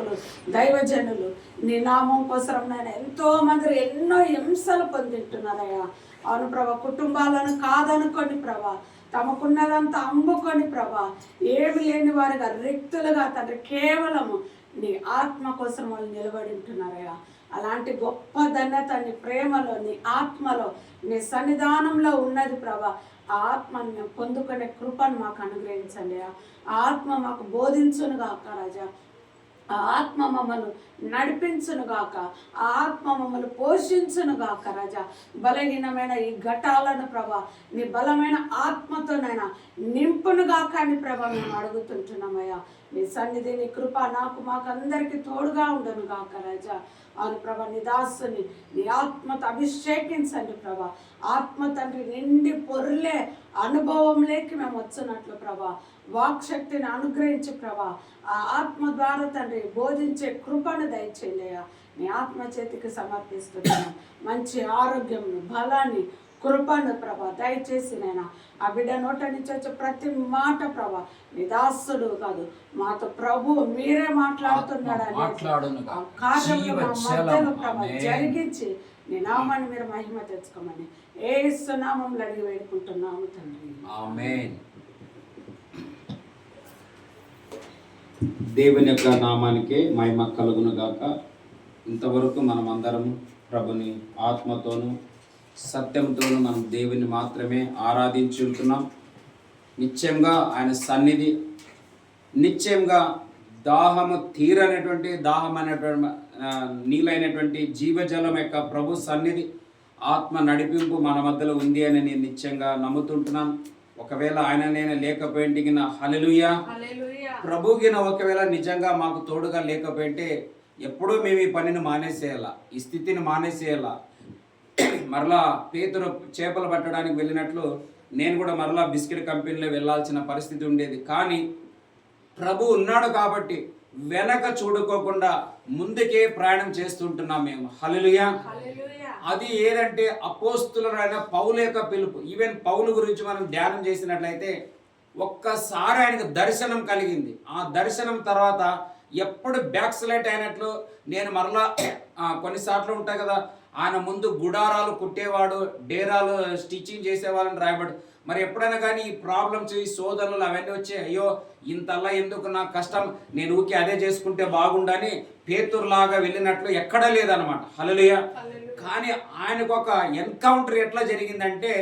సేవకులు, దైవజనులు నీ నామం కోసం నేను ఎంతోమంది ఎన్నో హింసలు పొందింటున్నారయ్యా. అవును ప్రభా, కుటుంబాలను కాదనుకోండి ప్రభా, తమకున్నదంతా అమ్ముకొని ప్రభా, ఏమి లేని వారుగా రిక్తులుగా తండ్రి కేవలము నీ ఆత్మ కోసం వాళ్ళు నిలబడి ఉంటున్నారయ్యా. అలాంటి గొప్ప ధన్యత నీ ప్రేమలో, నీ ఆత్మలో, నీ సన్నిధానంలో ఉన్నది ప్రభా. ఆ ఆత్మను మేము పొందుకునే కృపను మాకు అనుగ్రహించండి. ఆ ఆత్మ మాకు బోధించునుగాక రాజా. ఆ ఆత్మ మమ్మల్ని నడిపించునుగాక, ఆ ఆత్మ మమ్మల్ని పోషించునుగాక రాజా. బలహీనమైన ఈ ఘటాలను ప్రభా నీ బలమైన ఆత్మతోనైనా నింపునుగాక అని ప్రభా మేము అడుగుతుంటున్నామయ్యా. నీ సన్నిధి, నీ కృప నాకు మాకు అందరికీ తోడుగా ఉండను గాక రాజా. అవును ప్రభా, నీ దాసుని నీ ఆత్మతో అభిషేకించండి ప్రభా. ఆత్మ తండ్రి నిండి పొర్లే అనుభవంలోకి మేము వచ్చినట్లు ప్రభా, వాక్శక్తిని అనుగ్రహించి ప్రభా, ఆ ఆత్మ ద్వారా తండ్రి బోధించే కృపను దయచేయ. నీ ఆత్మ చేతికి సమర్పిస్తున్నాను. మంచి ఆరోగ్యంను, బలాన్ని, కృపను ప్రభా దయచేసి నైనా ఆ బిడ్డ నోట నుంచి వచ్చే ప్రతి మాట ప్రభా నీ దాసుడు కాదు, మాతో ప్రభు మీరే మాట్లాడుతున్నాడని ప్రభా జరిగించి నీ నామాన్ని మీరు మహిమ తెచ్చుకోమని యేసు నామములో అడిగి వేడుకుంటున్నాము తండ్రి. ఆమేన్. దేవుని యొక్క నామానికి మహిమ కలుగును గాక. ఇంతవరకు మనం అందరం ప్రభుని ఆత్మతోనూ సత్యంతోనూ మనం దేవుని మాత్రమే ఆరాధించుతున్నాం. నిశ్చయంగా ఆయన సన్నిధి, నిశ్చయంగా దాహము తీరనటువంటి దాహమైనటువంటి నీళ్ళైనటువంటి జీవజలం యొక్క ప్రభు సన్నిధి, ఆత్మ నడిపింపు మన మధ్యలో ఉంది అని నేను నిశ్చయంగా నమ్ముతుంటున్నాను. ఒకవేళ ఆయన నేను లేకపోయింటే గిన హల్లెలూయా, ప్రభు గిన ఒకవేళ నిజంగా మాకు తోడుగా లేకపోయింటే ఎప్పుడూ మేము ఈ పనిని మానేసేయాలా, ఈ స్థితిని మానేసేయాలా. మరలా పేతురు చేపలు పట్టడానికి వెళ్ళినట్లు నేను కూడా మరలా బిస్కెట్ కంపెనీలో వెళ్ళాల్సిన పరిస్థితి ఉండేది. కానీ ప్రభు ఉన్నాడు కాబట్టి వెనక చూడుకోకుండా ముందుకే ప్రయాణం చేస్తుంటున్నాం మేము. హల్లెలూయా. అది ఏదంటే అపోస్తులైన పౌలు యొక్క పిలుపు. ఈవెన్ పౌలు గురించి మనం ధ్యానం చేసినట్లయితే ఒక్కసారి ఆయనకు దర్శనం కలిగింది. ఆ దర్శనం తర్వాత ఎప్పుడు బ్యాక్ స్లైట్ అయినట్లు నేను మరలా కొన్నిసార్లు ఉంటాయి కదా, ఆయన ముందు గుడారాలు కుట్టేవాడు, డేరాలు స్టిచ్చింగ్ చేసేవాళ్ళని రాయబడు. మరి ఎప్పుడైనా కానీ ఈ ప్రాబ్లమ్స్, ఈ శోధనలు అవన్నీ వచ్చి అయ్యో ఇంతల్లా ఎందుకు నాకు కష్టం, నేను ఊకే అదే చేసుకుంటే బాగుండని పేతురులాగా వెళ్ళినట్లు ఎక్కడా లేదనమాట. హల్లెలూయా. కానీ ఆయనకు ఒక ఎన్కౌంటర్ ఎట్లా జరిగిందంటే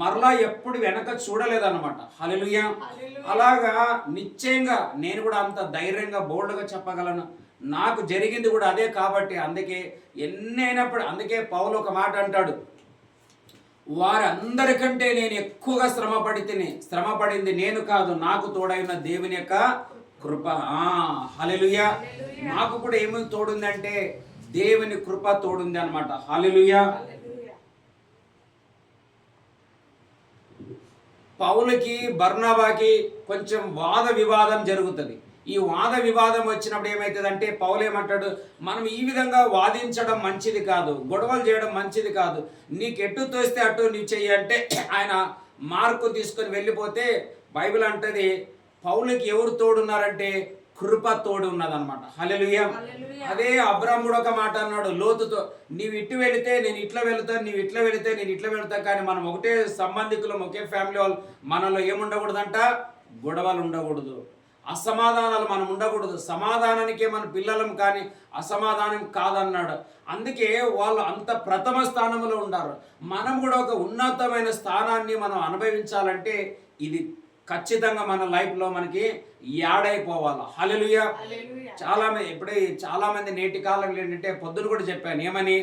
మరలా ఎప్పుడు వెనక చూడలేదన్నమాట. హల్లెలూయా. అలాగా నిశ్చయంగా నేను కూడా అంత ధైర్యంగా బోల్డ్గా చెప్పగలను. నాకు జరిగింది కూడా అదే కాబట్టి అందుకే ఎన్ని అయినప్పుడు, అందుకే పౌలు ఒక మాట అంటాడు, వారందరికంటే నేను ఎక్కువగా శ్రమపడింది నేను కాదు, నాకు తోడైన దేవుని యొక్క కృప. హల్లెలూయా. నాకు కూడా ఏమి తోడుందంటే దేవుని కృప తోడుంది అనమాట. హల్లెలూయా. పౌలుకి బర్నబాకి కొంచెం వాద వివాదం జరుగుతుంది. ఈ వాద వివాదం వచ్చినప్పుడు ఏమవుతుందంటే పౌలు ఏమంటాడు, మనం ఈ విధంగా వాదించడం మంచిది కాదు, గొడవలు చేయడం మంచిది కాదు, నీకు ఎటు తోస్తే అటు నీ చెయ్యి అంటే ఆయన మార్కు తీసుకొని వెళ్ళిపోతే బైబిల్ అంటది పౌలుకి ఎవరు తోడున్నారంటే కృప తోడు ఉన్నదన్నమాట. హల్లెలూయా. అదే అబ్రాహాము కూడా ఒక మాట అన్నాడు లోతుతో, నీవు ఇటు వెళితే నేను ఇట్లా వెళుతాను, నీవు ఇట్లా వెళితే నేను ఇట్లా వెళుతాను. కానీ మనం ఒకటే సంబంధికులం, ఒకే ఫ్యామిలీ వాళ్ళు, మనలో ఏముండకూడదంట, గొడవలు ఉండకూడదు, అసమాధానాలు మనం ఉండకూడదు. సమాధానానికే మన పిల్లలం కానీ అసమాధానం కాదన్నాడు. అందుకే వాళ్ళు అంత ప్రథమ స్థానంలో ఉన్నారు. మనం కూడా ఒక ఉన్నతమైన స్థానాన్ని మనం అనుభవించాలంటే ఇది ఖచ్చితంగా మన లైఫ్లో మనకి యాడ్ అయిపోవాలి. హల్లెలూయా. చాలా మంది నేటి కాలంలో ఏంటంటే పొద్దున కూడా చెప్పాను ఏమని,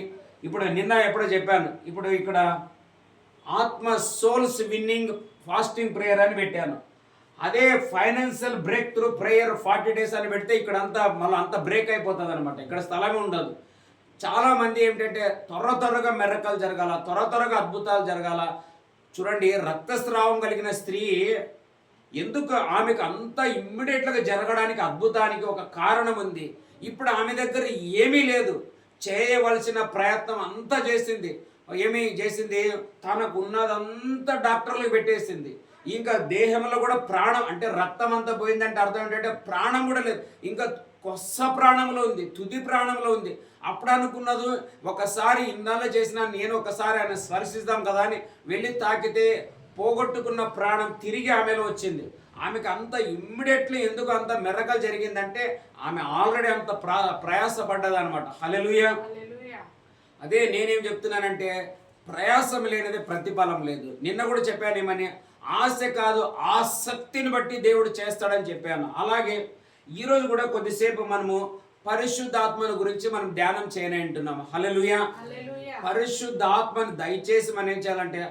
ఇప్పుడు నిన్న ఎప్పుడో చెప్పాను, ఇప్పుడు ఇక్కడ ఆత్మ సోల్స్ విన్నింగ్ ఫాస్టింగ్ ప్రేయర్ అని పెట్టాను. అదే financial break through prayer 40 days అని పెడితే ఇక్కడ అంతా మళ్ళీ అంత బ్రేక్ అయిపోతుంది అనమాట. ఇక్కడ స్థలమే ఉండదు. చాలామంది ఏంటంటే త్వరగా మెరకలు జరగాల, త్వరగా అద్భుతాలు జరగాల. చూడండి, రక్తస్రావం కలిగిన స్త్రీ ఎందుకు ఆమెకు అంత ఇమ్మీడియట్గా జరగడానికి అద్భుతానికి ఒక కారణం ఉంది. ఇప్పుడు ఆమె దగ్గర ఏమీ లేదు, చేయవలసిన ప్రయత్నం అంతా చేసింది. ఏమీ చేసింది, తనకు ఉన్నదంతా డాక్టర్లకు పెట్టేసింది. ఇంకా దేహంలో కూడా ప్రాణం, అంటే రక్తం అంతా పోయిందంటే అర్థం ఏంటంటే ప్రాణం కూడా లేదు. ఇంకా కొత్త ప్రాణంలో ఉంది, తుది ప్రాణంలో ఉంది. అప్పుడు అనుకున్నది ఒకసారి ఇన్నాళ్ళు చేసిన నేను ఒకసారి ఆయన స్పర్శిస్తాం కదా అని వెళ్ళి తాకితే పోగొట్టుకున్న ప్రాణం తిరిగి ఆమెలో వచ్చింది. ఆమెకు అంత ఇమ్మీడియట్లీ ఎందుకు అంత మెరకలు జరిగిందంటే ఆమె ఆల్రెడీ అంత ప్రయాసపడ్డదనమాట. హల్లెలూయా. అదే నేనేం చెప్తున్నానంటే ప్రయాసం లేనిది ప్రతిఫలం లేదు. నిన్న కూడా చెప్పాను ఏమని, ఆశ కాదు ఆసక్తిని బట్టి దేవుడు చేస్తాడని చెప్పాను. అలాగే ఈరోజు కూడా కొద్దిసేపు మనము పరిశుద్ధాత్మను గురించి మనం ధ్యానం చేయనంటున్నాము. హల్లెలూయా. పరిశుద్ధాత్మను దయచేసి మనం ఏం చేయాలంటే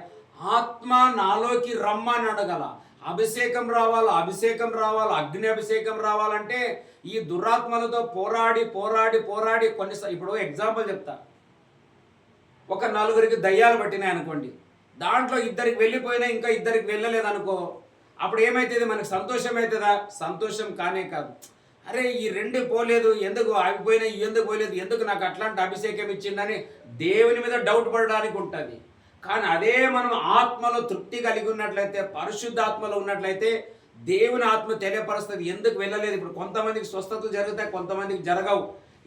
ఆత్మ నాలోకి రమ్మని అడగల. అభిషేకం రావాలి, అభిషేకం రావాలి, అగ్ని అభిషేకం రావాలంటే ఈ దురాత్మలతో పోరాడి పోరాడి పోరాడి ఇప్పుడు ఎగ్జాంపుల్ చెప్తా. ఒక 4 దయ్యాలు పట్టినాయి అనుకోండి, దాంట్లో 2 వెళ్ళిపోయినా ఇంకా 2 వెళ్ళలేదు అనుకో, అప్పుడు ఏమవుతుంది? మనకు సంతోషం అవుతుందా? సంతోషం కానే కాదు. అరే ఈ 2 పోలేదు, ఎందుకు అవి పోయినాయి, ఎందుకు పోలేదు, ఎందుకు నాకు అట్లాంటి అభిషేకం ఇచ్చిందని దేవుని మీద డౌట్ పడడానికి ఉంటుంది. కానీ అదే మనం ఆత్మలో తృప్తి కలిగి ఉన్నట్లయితే, పరిశుద్ధాత్మలో ఉన్నట్లయితే దేవుని ఆత్మ తెలియపరుస్తుంది ఎందుకు వెళ్ళలేదు. ఇప్పుడు కొంతమందికి స్వస్థతలు జరుగుతాయి, కొంతమందికి జరగవు.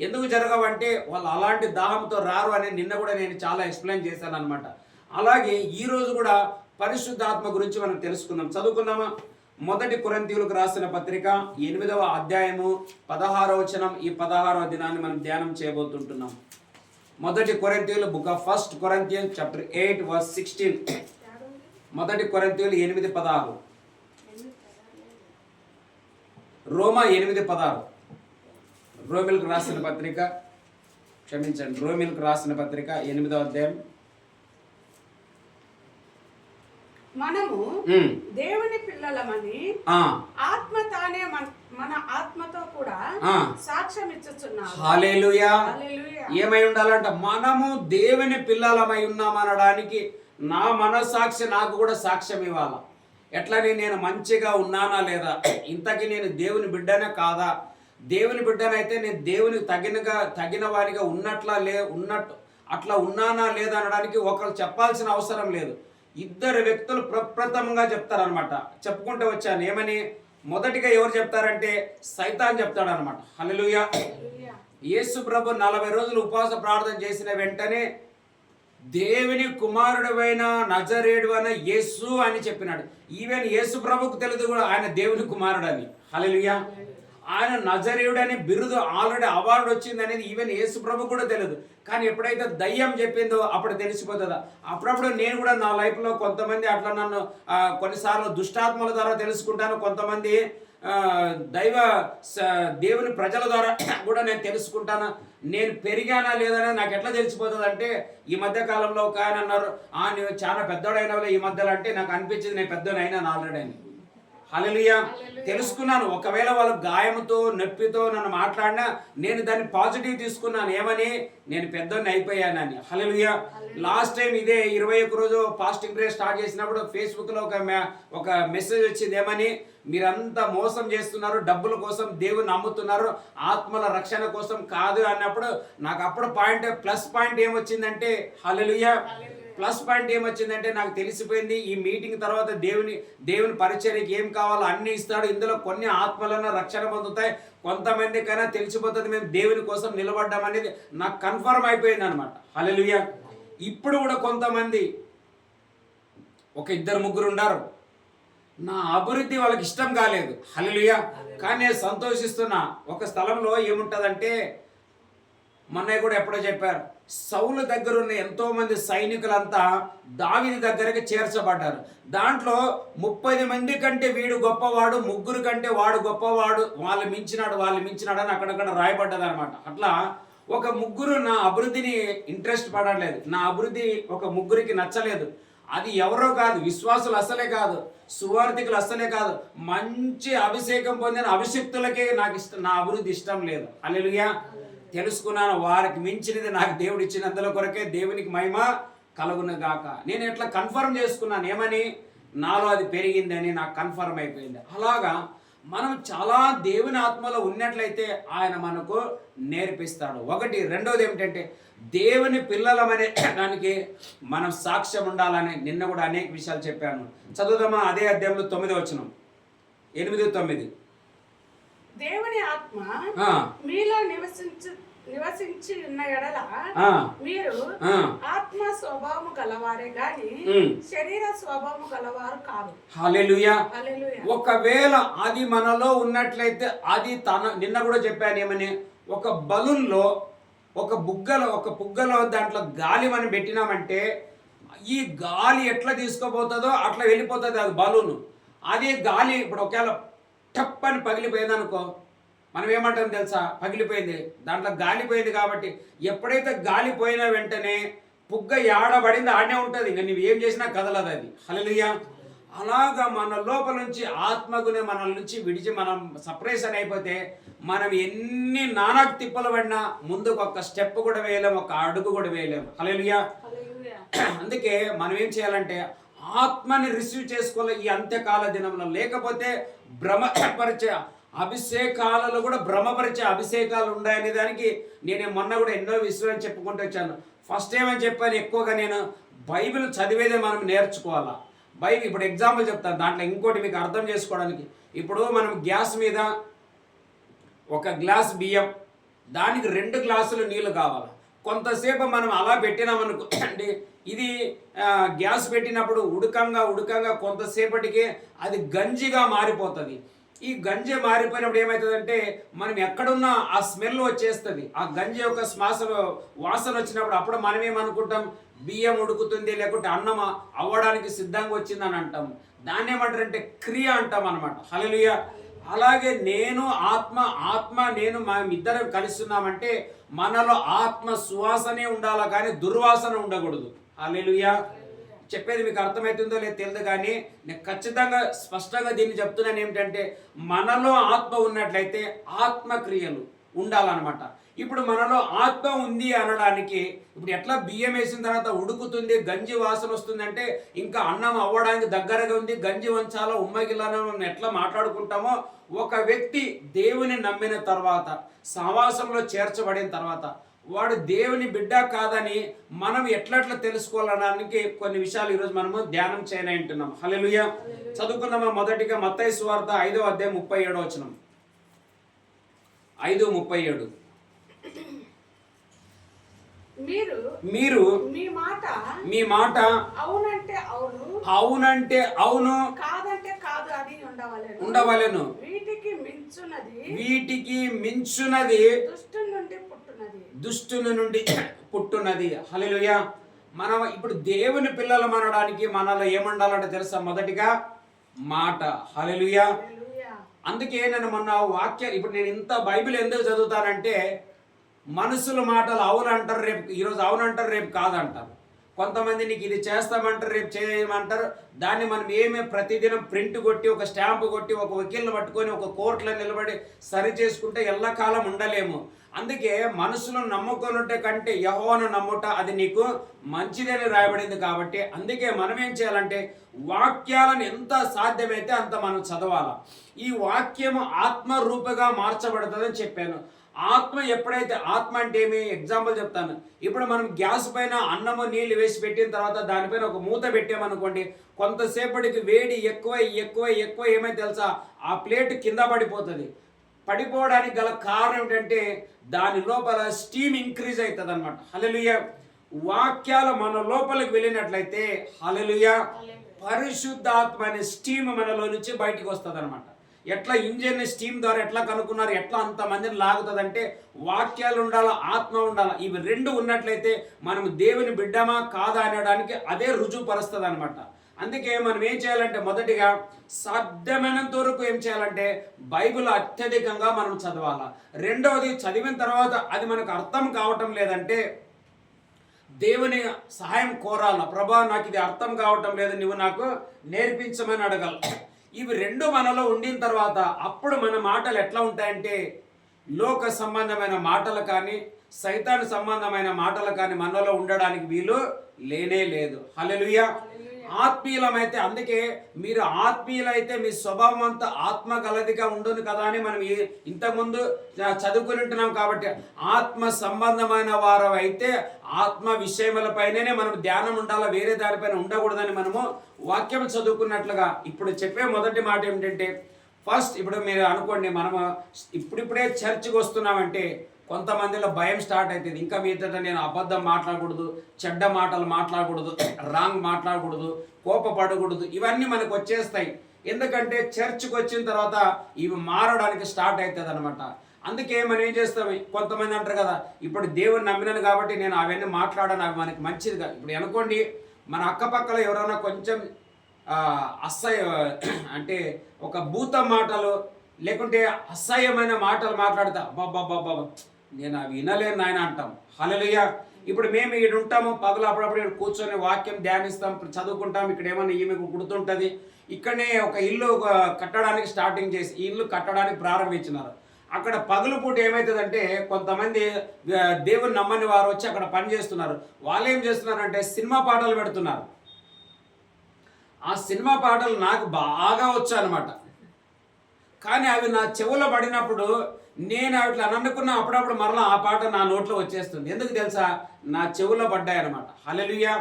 ఎందుకు జరగవు అంటే వాళ్ళు అలాంటి దాహంతో రారు అని నిన్న కూడా నేను చాలా ఎక్స్ప్లెయిన్ చేశాను అనమాట. అలాగే ఈరోజు కూడా పరిశుద్ధాత్మ గురించి మనం తెలుసుకుందాం. చదువుకుందామా? 1 కొరింథీయులకు రాసిన పత్రిక 8వ అధ్యాయము 16వ వచనం. ఈ 16వ దినాన్ని మనం ధ్యానం చేయబోతుంటున్నాం. 1 కొరింథీయులు book of 1 Corinthians chapter 8 verse 16. 1 కొరింథీయులు 8:16, రోమా 8:16. రోమిలకు రాసిన పత్రిక, క్షమించండి, రోమిలకు రాసిన పత్రిక 8వ అధ్యాయం. మనము దేవుని పిల్లలమని ఆత్మ తానే మన ఆత్మతో కూడా సాక్ష్యం ఇచ్చుచున్నాము. హల్లెలూయా. ఏమై ఉండాలంట? మనము దేవుని పిల్లలమై ఉన్నామనడానికి నా మనస్సాక్షి నాకు కూడా సాక్ష్యం ఇవ్వాలా. ఎట్లని? నేను మంచిగా ఉన్నానా లేదా, ఇంతకీ నేను దేవుని బిడ్డనే కాదా, దేవుని బిడ్డనైతే నేను దేవునికి తగిన వారిగా ఉన్నట్టు అట్లా ఉన్నానా లేదా అనడానికి ఒకరు చెప్పాల్సిన అవసరం లేదు. 2 వ్యక్తులు ప్రప్రథమంగా చెప్తారనమాట. చెప్పుకుంటూ వచ్చాను. ఏమని? మొదటిగా ఎవరు చెప్తారంటే సైతాన్ చెప్తాడనమాట. హల్లెలూయా. యేసు ప్రభు 40 రోజులు ఉపవాస ప్రార్థన చేసిన వెంటనే దేవుని కుమారుడైన నజరేయుడైన యేసు అని చెప్పినాడు. ఈవెన్ యేసు ప్రభుకు తెలుసు కూడా ఆయన దేవుని కుమారుడని. హల్లెలూయా. ఆయన నజరేయుడని బిరుదు ఆల్రెడీ అవార్డు వచ్చింది అనేది ఈవెన్ యేసు ప్రభు కూడా తెలియదు. కానీ ఎప్పుడైతే దయ్యం చెప్పిందో అప్పుడు తెలిసిపోతుందా. అప్పుడప్పుడు నేను కూడా నా లైఫ్లో కొంతమంది అట్లా నన్ను కొన్నిసార్లు దుష్టాత్మల ద్వారా తెలుసుకుంటాను, కొంతమంది దేవుని ప్రజల ద్వారా కూడా నేను తెలుసుకుంటాను. నేను పెరిగానా లేదనే నాకు ఎట్లా తెలిసిపోతుంది అంటే, ఈ మధ్య కాలంలో ఒక ఆయన అన్నారు, నువ్వు చాలా పెద్దోడైనవలే ఈ మధ్యలో, అంటే నాకు అనిపించింది నేను పెద్దోడైనా ఆల్రెడీ అని. హల్లెలూయా. తెలుసుకున్నాను. ఒకవేళ వాళ్ళు గాయంతో నొప్పితో నన్ను మాట్లాడినా నేను దాన్ని పాజిటివ్ తీసుకున్నాను. ఏమని? నేను పెద్దోడిని అయిపోయానని. హల్లెలూయా. లాస్ట్ టైం ఇదే 21 రోజు ఫాస్టింగ్ ప్రేయర్ స్టార్ట్ చేసినప్పుడు ఫేస్బుక్లో ఒక మెసేజ్ వచ్చింది. ఏమని? మీరంతా మోసం చేస్తున్నారు, డబ్బుల కోసం దేవుని నమ్ముతున్నారు, ఆత్మల రక్షణ కోసం కాదు అన్నప్పుడు నాకు అప్పుడు ప్లస్ పాయింట్ ఏమొచ్చిందంటే, హల్లెలూయా, ప్లస్ పాయింట్ ఏమొచ్చిందంటే నాకు తెలిసిపోయింది ఈ మీటింగ్ తర్వాత దేవుని పరిచర్యకి ఏం కావాలో అన్ని ఇస్తాడు. ఇందులో కొన్ని ఆత్మలను రక్షణ పొందుతాయి, కొంతమందికైనా తెలిసిపోతుంది మేము దేవుని కోసం నిలబడ్డాం అనేది నాకు కన్ఫర్మ్ అయిపోయింది అనమాట. హల్లెలూయా. ఇప్పుడు కూడా కొంతమంది ఒక 2-3 ఉన్నారు, నా అభివృద్ధి వాళ్ళకి ఇష్టం కాలేదు. హల్లెలూయా. కానీ నేను సంతోషిస్తున్నా. ఒక స్థలంలో ఏముంటుందంటే, మొన్న కూడా ఎప్పుడో చెప్పారు, సౌలు దగ్గర ఉన్న ఎంతో మంది సైనికులంతా దావీదు దగ్గరికి చేర్చబడ్డారు. దాంట్లో 30 మంది కంటే వీడు గొప్పవాడు, 3 కంటే వాడు గొప్పవాడు, వాళ్ళు మించినాడు అని అక్కడక్కడ రాయబడ్డది అనమాట. అట్లా ఒక 3 నా అభివృద్ధిని ఇంట్రెస్ట్ పడలేదు, నా అభివృద్ధి ఒక 3కి నచ్చలేదు. అది ఎవరో కాదు, విశ్వాసులు అసలే కాదు, సువార్థికులు అసలే కాదు, మంచి అభిషేకం పొందిన అభిషిక్తులకే నా అభివృద్ధి ఇష్టం లేదు. హల్లెలూయా. తెలుసుకున్నాను, వారికి మించినది నాకు దేవుడు ఇచ్చినందులో కొరకే దేవునికి మహిమ కలుగును గాక. నేను ఎట్లా కన్ఫర్మ్ చేసుకున్నాను, ఏమని? నాలో అది పెరిగిందని నాకు కన్ఫర్మ్ అయిపోయింది. అలాగా మనం చాలా దేవుని ఆత్మలో ఉన్నట్లయితే ఆయన మనకు నేర్పిస్తాడు. ఒకటి. రెండోది ఏమిటంటే దేవుని పిల్లలమనే దానికి మనం సాక్ష్యం ఉండాలని నిన్న కూడా అనేక విషయాలు చెప్పాను. చదువుదామా? అదే అధ్యాయంలో 9వ వచనం, 8-9. దేవుని ఆత్మ ఆ, మీలో నివసించి ఉన్న ఎడల ఆ, మీరు ఆ. ఆత్మ స్వభావము గలవారే గాని శరీర స్వభావము గలవారు కాదు. హల్లెలూయా. హల్లెలూయా. ఒకవేళ అది మనలో ఉన్నట్లయితే అది నిన్న కూడా చెప్పాను ఏమని, ఒక బలూన్లో ఒక పుగ్గలో దాంట్లో గాలి మనం పెట్టినామంటే ఈ గాలి ఎట్లా తీసుకోపోతుందో అట్లా వెళ్ళిపోతుంది అది బలూను. అదే గాలి ఇప్పుడు ఒకవేళ టప్ అని పగిలిపోయింది అనుకో, మనం ఏమంటాం తెలుసా, పగిలిపోయింది, దాంట్లో గాలి పోయింది. కాబట్టి ఎప్పుడైతే గాలి పోయిన వెంటనే పుగ్గ ఏడబడింది ఆడనే ఉంటుంది, ఇంకా నువ్వు ఏం చేసినా కదలదు అది. హల్లెలూయా. అలాగా మన లోపల నుంచి ఆత్మగునే మన నుంచి విడిచి మనం సపరేషన్ అయిపోతే మనం ఎన్ని నానా తిప్పలు పడినా ముందుకు ఒక స్టెప్ కూడా వేయలేము, ఒక అడుగు కూడా వేయలేము. హల్లెలూయా. అందుకే మనం ఏం చేయాలంటే ఆత్మని రిసీవ్ చేసుకోవాలి ఈ అంత్యకాల దినంలో. లేకపోతే భ్రమపరిచే అభిషేకాలలో కూడా భ్రమపరిచే అభిషేకాలు ఉన్నాయనే దానికి నేను మొన్న కూడా ఎన్నో విషయాలు చెప్పుకుంటూ వచ్చాను. ఫస్ట్ ఏమని చెప్పాను, ఎక్కువగా నేను బైబిల్ చదివేదే మనం నేర్చుకోవాలా. బైబిల్ ఇప్పుడు ఎగ్జాంపుల్ చెప్తాను, దాంట్లో ఇంకోటి మీకు అర్థం చేసుకోవడానికి. ఇప్పుడు మనం గ్యాస్ మీద ఒక గ్లాస్ బియ్యం, దానికి 2 గ్లాసులు నీళ్ళు కావాలి. కొంతసేపు మనం అలా పెట్టినామనుకో అండి, ఇది గ్యాస్ పెట్టినప్పుడు ఉడకంగా కొంతసేపటికి అది గంజిగా మారిపోతుంది. ఈ గంజి మారిపోయినప్పుడు ఏమవుతుందంటే మనం ఎక్కడున్నా ఆ స్మెల్ వచ్చేస్తుంది. ఆ గంజి యొక్క వాసన వచ్చినప్పుడు అప్పుడు మనం ఏమనుకుంటాం, బియ్యం ఉడుకుతుంది లేకుంటే అన్నం అవ్వడానికి సిద్ధంగా వచ్చిందని అంటాం. దాన్ని ఏమంటారంటే క్రియ అంటాం అనమాట. హల్లెలూయా. అలాగే నేను ఆత్మ నేను ఇద్దరం కలుస్తున్నామంటే మనలో ఆత్మ సువాసనే ఉండాలి కానీ దుర్వాసన ఉండకూడదు. హల్లెలూయా. చెప్పేది మీకు అర్థమవుతుందో లేదో తెలియదు కానీ నేను ఖచ్చితంగా స్పష్టంగా దీన్ని చెప్తున్నాను ఏమిటంటే మనలో ఆత్మ ఉన్నట్లయితే ఆత్మక్రియలు ఉండాలన్నమాట. ఇప్పుడు మనలో ఆత్మ ఉంది అనడానికి ఇప్పుడు ఎట్లా బియ్యం వేసిన తర్వాత ఉడుకుతుంది, గంజి వాసన వస్తుందంటే ఇంకా అన్నం అవ్వడానికి దగ్గరగా ఉంది, గంజి వంచాలో ఉమ్మగిలానో మనం ఎట్లా మాట్లాడుకుంటామో, ఒక వ్యక్తి దేవుని నమ్మిన తర్వాత సహవాసంలో చేర్చబడిన తర్వాత వాడు దేవుని బిడ్డ కాదని మనం ఎట్లా తెలుసుకోవాలనడానికి కొన్ని విషయాలు ఈరోజు మనము ధ్యానం చేయనంటున్నాం. హల్లెలూయా. చదువుకున్నామా? మొదటిగా మత్తయి సువార్త 5వ అధ్యాయం 37వ వచనం. 5:37. మీరు మీ మాట అవునంటే అవును, కాదంటే కాదు అని ఉండవలెను. వీటికి మించునది దుష్టుని నుండి పుట్టున్నది. హల్లెలూయా. మనం ఇప్పుడు దేవుని పిల్లలు అనడానికి మనలో ఏముండాలంటే తెలుసా? మొదటిగా మాట. హల్లెలూయా. అందుకే నేను మొన్న వాక్యాలు ఇప్పుడు నేను ఇంత బైబిల్ ఎందుకు చదువుతానంటే మనుషుల మాటలు అవునంటారు, రేపు ఈరోజు అవునంటారు, రేపు కాదంటారు. కొంతమంది నీకు ఇది చేస్తామంటారు, రేపు చేయమంటారు. దాన్ని మనం ప్రతిదినం ప్రింట్ కొట్టి ఒక స్టాంపు కొట్టి ఒక వకీల్ని పట్టుకొని ఒక కోర్టులో నిలబడి సరి చేసుకుంటే ఎల్లకాలం ఉండలేము. అందుకే మనుషులను నమ్ముకున్నట్టే కంటే యెహోవాను నమ్ముట అది నీకు మంచిదని రాయబడింది. కాబట్టి అందుకే మనం ఏం చేయాలంటే వాక్యాలను ఎంత సాధ్యమైతే అంత మనం చదవాలి. ఈ వాక్యము ఆత్మరూపగా మార్చబడుతుందని చెప్పాను. ఆత్మ ఎప్పుడైతే ఆత్మ అంటే ఏమి ఎగ్జాంపుల్ చెప్తాను. ఇప్పుడు మనం గ్యాస్ పైన అన్నము నీళ్లు వేసి పెట్టిన తర్వాత దానిపైన ఒక మూత పెట్టామనుకోండి, కొంతసేపటికి వేడి ఎక్కువ ఏమైతే తెలుసా, ఆ ప్లేట్ కింద పడిపోతుంది. పడిపోవడానికి గల కారణం ఏంటంటే దాని లోపల స్టీమ్ ఇంక్రీజ్ అవుతుంది అనమాట. హల్లెలూయా. వాక్యాలు మన లోపలికి వెళ్ళినట్లయితే హల్లెలూయా పరిశుద్ధాత్మ అనే స్టీమ్ మనలో నుంచి బయటికి వస్తుంది అనమాట. ఎట్లా ఇంజిన్ స్టీమ్ ద్వారా ఎట్లా కనుక్కున్నారు, ఎట్లా అంతమందిని లాగుతుందంటే వాక్యాలు ఉండాలా, ఆత్మ ఉండాలా. ఇవి 2 ఉన్నట్లయితే మనం దేవుని బిడ్డమా కాదా అనడానికి అదే రుజువుపరుస్తుంది అనమాట. అందుకే మనం ఏం చేయాలంటే మొదటిగా సాధ్యమైనంత వరకు ఏం చేయాలంటే బైబిల్ అత్యధికంగా మనం చదవాలా. రెండవది చదివిన తర్వాత అది మనకు అర్థం కావటం లేదంటే దేవుని సహాయం కోరాల. ప్రభా నాకు ఇది అర్థం కావటం లేదు, నువ్వు నాకు నేర్పించమని అడగాలి. ఇవి 2 మనలో ఉండిన తర్వాత అప్పుడు మన మాటలు ఎట్లా ఉంటాయంటే లోక సంబంధమైన మాటలు కానీ సైతాను సంబంధమైన మాటలు కానీ మనలో ఉండడానికి వీలు లేనే లేదు. హల్లెలూయా. ఆత్మీయులమైతే అందుకే మీరు ఆత్మీయులైతే మీ స్వభావం అంతా ఆత్మ గలదిగా ఉండును కదా అని మనం ఇంతకుముందు చదువుకుని ఉంటున్నాం. కాబట్టి ఆత్మ సంబంధమైన వారు అయితే ఆత్మ విషయములపైనే మనం ధ్యానం ఉండాలి, వేరే దానిపైన ఉండకూడదని మనము వాక్యం చదువుకున్నట్లుగా ఇప్పుడు చెప్పే మొదటి మాట ఏమిటంటే ఫస్ట్ ఇప్పుడు మీరు అనుకోండి, మనము ఇప్పుడిప్పుడే చర్చికి వస్తున్నామంటే కొంతమందిలో భయం స్టార్ట్ అవుతుంది. ఇంకా మీదట నేను అబద్ధం మాట్లాడకూడదు, చెడ్డ మాటలు మాట్లాడకూడదు, రాంగ్ మాట్లాడకూడదు, కోపపడకూడదు, ఇవన్నీ మనకు వచ్చేస్తాయి. ఎందుకంటే చర్చ్కి వచ్చిన తర్వాత ఇవి మారడానికి స్టార్ట్ అవుతుంది అనమాట. అందుకే మనం ఏం చేస్తాం, కొంతమంది అంటారు కదా, ఇప్పుడు దేవుని నమ్మినాను కాబట్టి నేను అవన్నీ మాట్లాడాను, అవి మనకి మంచిది కాదు. ఇప్పుడు అనుకోండి, మన అక్కపక్కల ఎవరైనా కొంచెం అసహ్య అంటే ఒక భూత మాటలు లేకుంటే అసహ్యమైన మాటలు మాట్లాడతా, బాబా నేను అవి వినలేను నాయన అంటాం. హల్లెలూయా. ఇప్పుడు మేము ఇక్కడ ఉంటాము, పగలు అప్పుడప్పుడు ఇక్కడ కూర్చొని వాక్యం ధ్యానిస్తాం, చదువుకుంటాం. ఇక్కడ ఏమన్నా ఈమెకు గుర్తుంటుంది. ఇక్కడనే ఒక ఇల్లు కట్టడానికి స్టార్టింగ్ చేసి ఈ ఇల్లు కట్టడానికి ప్రారంభించినారు. అక్కడ పగలు పూట ఏమవుతుందంటే కొంతమంది దేవుని నమ్మని వారు వచ్చి అక్కడ పని చేస్తున్నారు. వాళ్ళు ఏం చేస్తున్నారంటే సినిమా పాటలు పెడుతున్నారు. ఆ సినిమా పాటలు నాకు బాగా వచ్చు అనమాట. కానీ అవి నా చెవులో పడినప్పుడు నేను అట్లా అనుకున్న అప్పుడప్పుడు మరలా ఆ పాట నా నోట్లో వచ్చేస్తుంది. ఎందుకు తెలుసా? నా చెవులో పడ్డాయన్నమాట. హల్లెలూయా.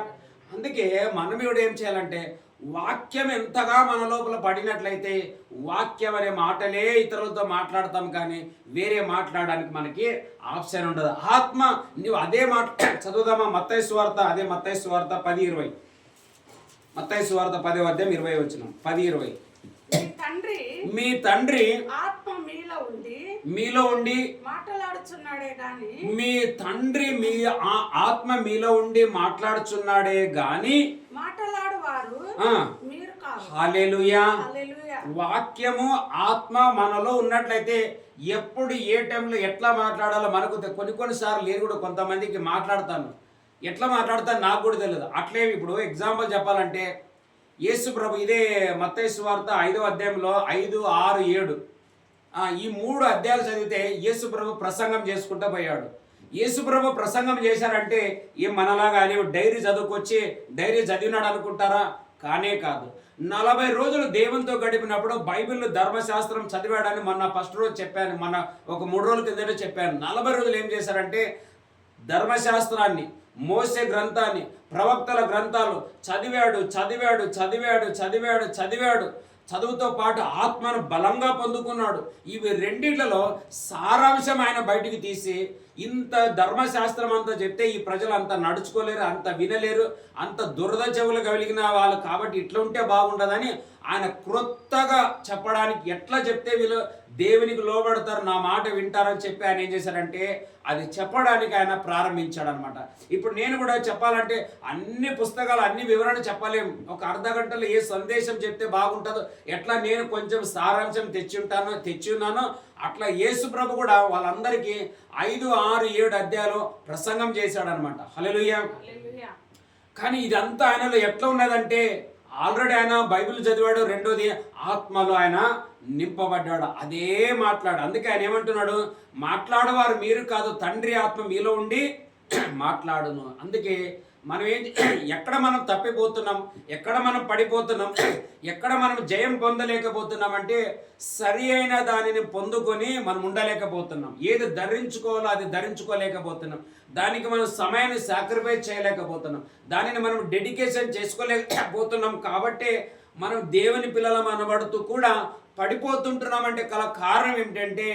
అందుకే మనం కూడా ఏం చేయాలంటే వాక్యం ఎంతగా మన లోపల పడినట్లయితే వాక్యం అనే మాటలే ఇతరులతో మాట్లాడతాం, కానీ వేరే మాట్లాడడానికి మనకి ఆప్షన్ ఉండదు. ఆత్మ నువ్వు అదే మాట చదువుదామా? మత్తయి సువార్త, అదే మత్తయి సువార్త 10:20. మత్తయి సువార్త 10:20 10:20. మీ తండ్రి ఆత్మ మీలో ఉండి మాట్లాడుచున్నాడే గాని, మీ తండ్రి మీ ఆత్మ మీలో ఉండి మాట్లాడుచున్నాడే గాని మాట్లాడువారు మీరు కాదు. హల్లెలూయా. వాక్యము ఆత్మ మనలో ఉన్నట్లయితే ఎప్పుడు ఏ టైంలో ఎట్లా మాట్లాడాలో మనకు కొన్నిసార్లు నేను కూడా కొంతమందికి మాట్లాడతాను, ఎట్లా మాట్లాడతాను నాకు కూడా తెలియదు. అట్లే ఇప్పుడు ఎగ్జాంపుల్ చెప్పాలంటే యేసు ప్రభు ఇదే మత్తయి సువార్త 5వ అధ్యాయంలో 5, 6, 7 ఈ 3 అధ్యాయాలు చదివితే యేసు ప్రభు ప్రసంగం చేసుకుంటూ పోయాడు. యేసు ప్రభు ప్రసంగం చేశారంటే ఏం మనలాగా అని డైరీ చదువుకొచ్చి డైరీ చదివినాడు అనుకుంటారా? కానే కాదు. 40 రోజులు దేవునితో గడిపినప్పుడు బైబిల్ ధర్మశాస్త్రం చదివాడని మొన్న ఫస్ట్ రోజు చెప్పాను, మన ఒక 3 రోజుల కిందట చెప్పాను. 40 రోజులు ఏం చేశారంటే ధర్మశాస్త్రాన్ని, మోసే గ్రంథాన్ని, ప్రవక్తల గ్రంథాలు చదివాడు. చదువుతో పాటు ఆత్మను బలంగా పొందుకున్నాడు. ఇవి రెండిట్లలో సారాంశం ఆయన బయటికి తీసి ఇంత ధర్మశాస్త్రం అంతా చెప్తే ఈ ప్రజలు అంత నడుచుకోలేరు, అంత వినలేరు, అంత దురద చెవులు కలిగిన వాళ్ళు కాబట్టి ఇట్లా ఉంటే బాగుండదని ఆయన క్రొత్తగా చెప్పడానికి ఎట్లా చెప్తే వీళ్ళు దేవునికి లోబడతారు, నా మాట వింటారని చెప్పి ఆయన ఏం చేశారంటే అది చెప్పడానికి ఆయన ప్రారంభించాడు అనమాట. ఇప్పుడు నేను కూడా చెప్పాలంటే అన్ని పుస్తకాలు అన్ని వివరణ చెప్పలేం. ఒక అర్ధ గంటలో ఏ సందేశం చెప్తే బాగుంటుందో ఎట్లా నేను కొంచెం సారాంశం తెచ్చి ఉన్నానో అట్లా యేసు ప్రభు కూడా వాళ్ళందరికీ 5, 6, 7 అధ్యాయాలు ప్రసంగం చేశాడు అనమాట. హల్లెలూయా. కానీ ఇదంతా ఆయనలో ఎట్లా ఉన్నదంటే ఆల్రెడీ ఆయన బైబిల్ చదివాడు, రెండోది ఆత్మలో ఆయన నింపబడ్డాడు. అదే మాట్లాడు. అందుకే ఆయన ఏమంటున్నాడు, మాట్లాడవారు మీరు కాదు, తండ్రి ఆత్మ మీలో ఉండి మాట్లాడును. అందుకే మనం ఎక్కడ మనం తప్పిపోతున్నాం, ఎక్కడ మనం పడిపోతున్నాం, ఎక్కడ మనం జయం పొందలేకపోతున్నాం అంటే సరి అయిన దానిని పొందుకొని మనం ఉండలేకపోతున్నాం. ఏది ధరించుకోవాలో అది ధరించుకోలేకపోతున్నాం. దానికి మనం సమయాన్ని సాక్రిఫైస్ చేయలేకపోతున్నాం. దానిని మనం డెడికేషన్ చేసుకోలేకపోతున్నాం. కాబట్టి మనం దేవుని పిల్లలం అనబడుతూ కూడా పడిపోతుంటున్నామంటే కారణం ఏమిటంటే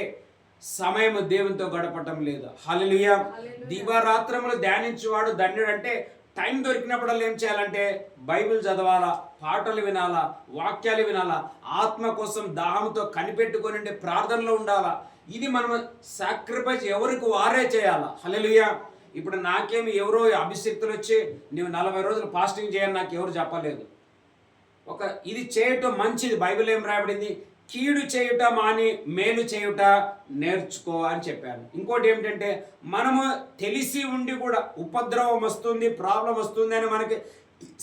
సమయం దేవునితో గడపటం లేదు. హల్లెలూయా. దివారాత్రములు ధ్యానించేవాడు ధన్యుడు. అంటే టైం దొరికినప్పుడల్లా ఏం చేయాలంటే బైబిల్ చదవాలా, పాటలు వినాలా, వాక్యాలు వినాలా, ఆత్మ కోసం దాహంతో కనిపెట్టుకొని ప్రార్థనలో ఉండాలా. ఇది మనం సాక్రిఫైస్ ఎవరికి వారే చేయాలా. హల్లెలూయా. ఇప్పుడు నాకేమి ఎవరో అభిషక్తులు వచ్చి నువ్వు 40 రోజులు ఫాస్టింగ్ చేయని నాకు ఎవరు చెప్పలేదు. ఇది చేయటం మంచిది. బైబిల్ ఏం రాయబడింది, కీడు చేయుట మాని మేలు చేయుట నేర్చుకో అని చెప్పాను. ఇంకోటి ఏమిటంటే మనము తెలిసి ఉండి కూడా ఉపద్రవం వస్తుంది, ప్రాబ్లం వస్తుంది అని మనకి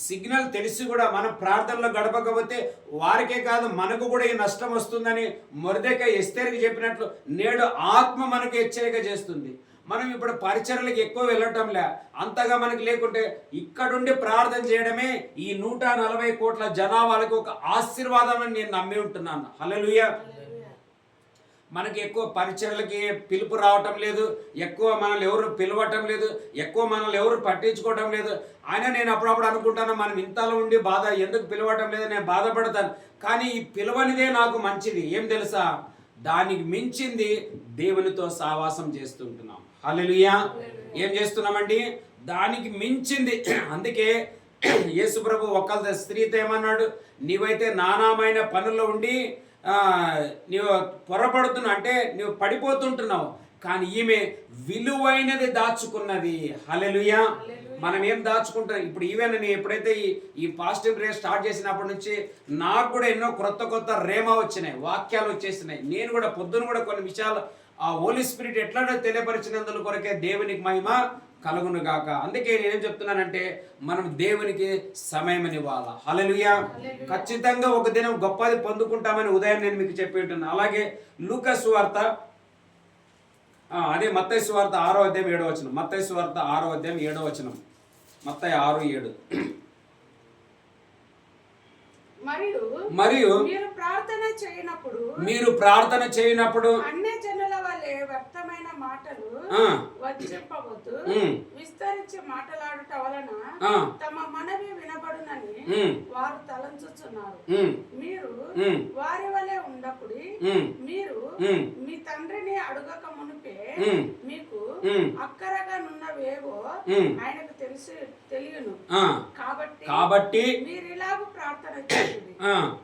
సిగ్నల్ తెలిసి కూడా మనం ప్రార్థనలో గడపకపోతే వారికే కాదు మనకు కూడా ఈ నష్టం వస్తుందని మొర్దెకై ఎస్తేరుకి చెప్పినట్లు నేడు ఆత్మ మనకు హెచ్చరిక చేస్తుంది. మనం ఇప్పుడు పరిచర్యలకు ఎక్కువ వెళ్ళటంలే, అంతగా మనకి లేకుంటే ఇక్కడుండి ప్రార్థన చేయడమే ఈ 140 కోట్ల జనాభాలకు ఒక ఆశీర్వాదం అని నేను నమ్మి ఉంటున్నాను. హల్లెలూయా. మనకి ఎక్కువ పరిచర్లకి పిలుపు రావటం లేదు, ఎక్కువ మనల్ని ఎవరు పిలవటం లేదు, ఎక్కువ మనల్ని ఎవరు పట్టించుకోవటం లేదు. అయినా నేను అప్పుడప్పుడు అనుకుంటాను, మనం ఇంతలో ఉండి బాధ ఎందుకు పిలవటం లేదు, నేను బాధపడతాను. కానీ ఈ పిలవనిదే నాకు మంచిది. ఏం తెలుసా, దానికి మించింది దేవునితో సావాసం చేస్తుంటున్నాం. హల్లెలూయా. ఏం చేస్తున్నామండి, దానికి మించింది. అందుకే యేసు ప్రభు ఒక్క స్త్రీతో ఏమన్నాడు, నీవైతే నానామైన పనుల్లో ఉండి నీవు పొరపడుతున్నావు, అంటే నువ్వు పడిపోతుంటున్నావు, కానీ ఈమె విలువైనది దాచుకున్నది. హల్లెలూయా. మనం ఏం దాచుకుంటాం ఇప్పుడు? ఈవెన్ నేను ఎప్పుడైతే ఈ పాజిటివ్ రే స్టార్ట్ చేసినప్పటి నుంచి నాకు కూడా ఎన్నో కొత్త రేమా వచ్చినాయి, వాక్యాలు వచ్చేసినాయి. నేను కూడా పొద్దున కూడా కొన్ని విషయాలు ఆ హోలీ స్పిరిట్ ఎట్లా తెలియపరిచినందుల కొరకే దేవునికి మహిమ కలుగును గాక. అందుకే నేనేం చెప్తున్నానంటే, మనం దేవునికి సమయం ఇవ్వాలా. హల్లెలూయా. ఖచ్చితంగా ఒక దినం గొప్పది పొందుకుంటామని ఉదయం నేను మీకు చెప్పి ఉంటున్నాను. అలాగే లూకా సువార్త, అదే మత్తయి సువార్త 6వ అధ్యాయం 7వ వచనం. మత్తయి సువార్త 6వ అధ్యాయం 7వ వచనం. మత్తయి 6:7. మరియు మీరు ప్రార్థన చేయనప్పుడు అన్య జనుల వలె వ్యర్థమైన మాటలు వచ్చింపవద్దు, విస్తరించి మాట్లాడుట వలన తమ మనవి వినబడునని వారు తలంచుచున్నారు. మీరు వారి వలె ఉండకుడి. మీరు మీ తండ్రిని అడుగక మునిపే మీకు అక్కరగా నున్నవేవో ఆయనకు తెలియను. కాబట్టి మీరు ఇలాగూ ప్రార్థన చేయండి,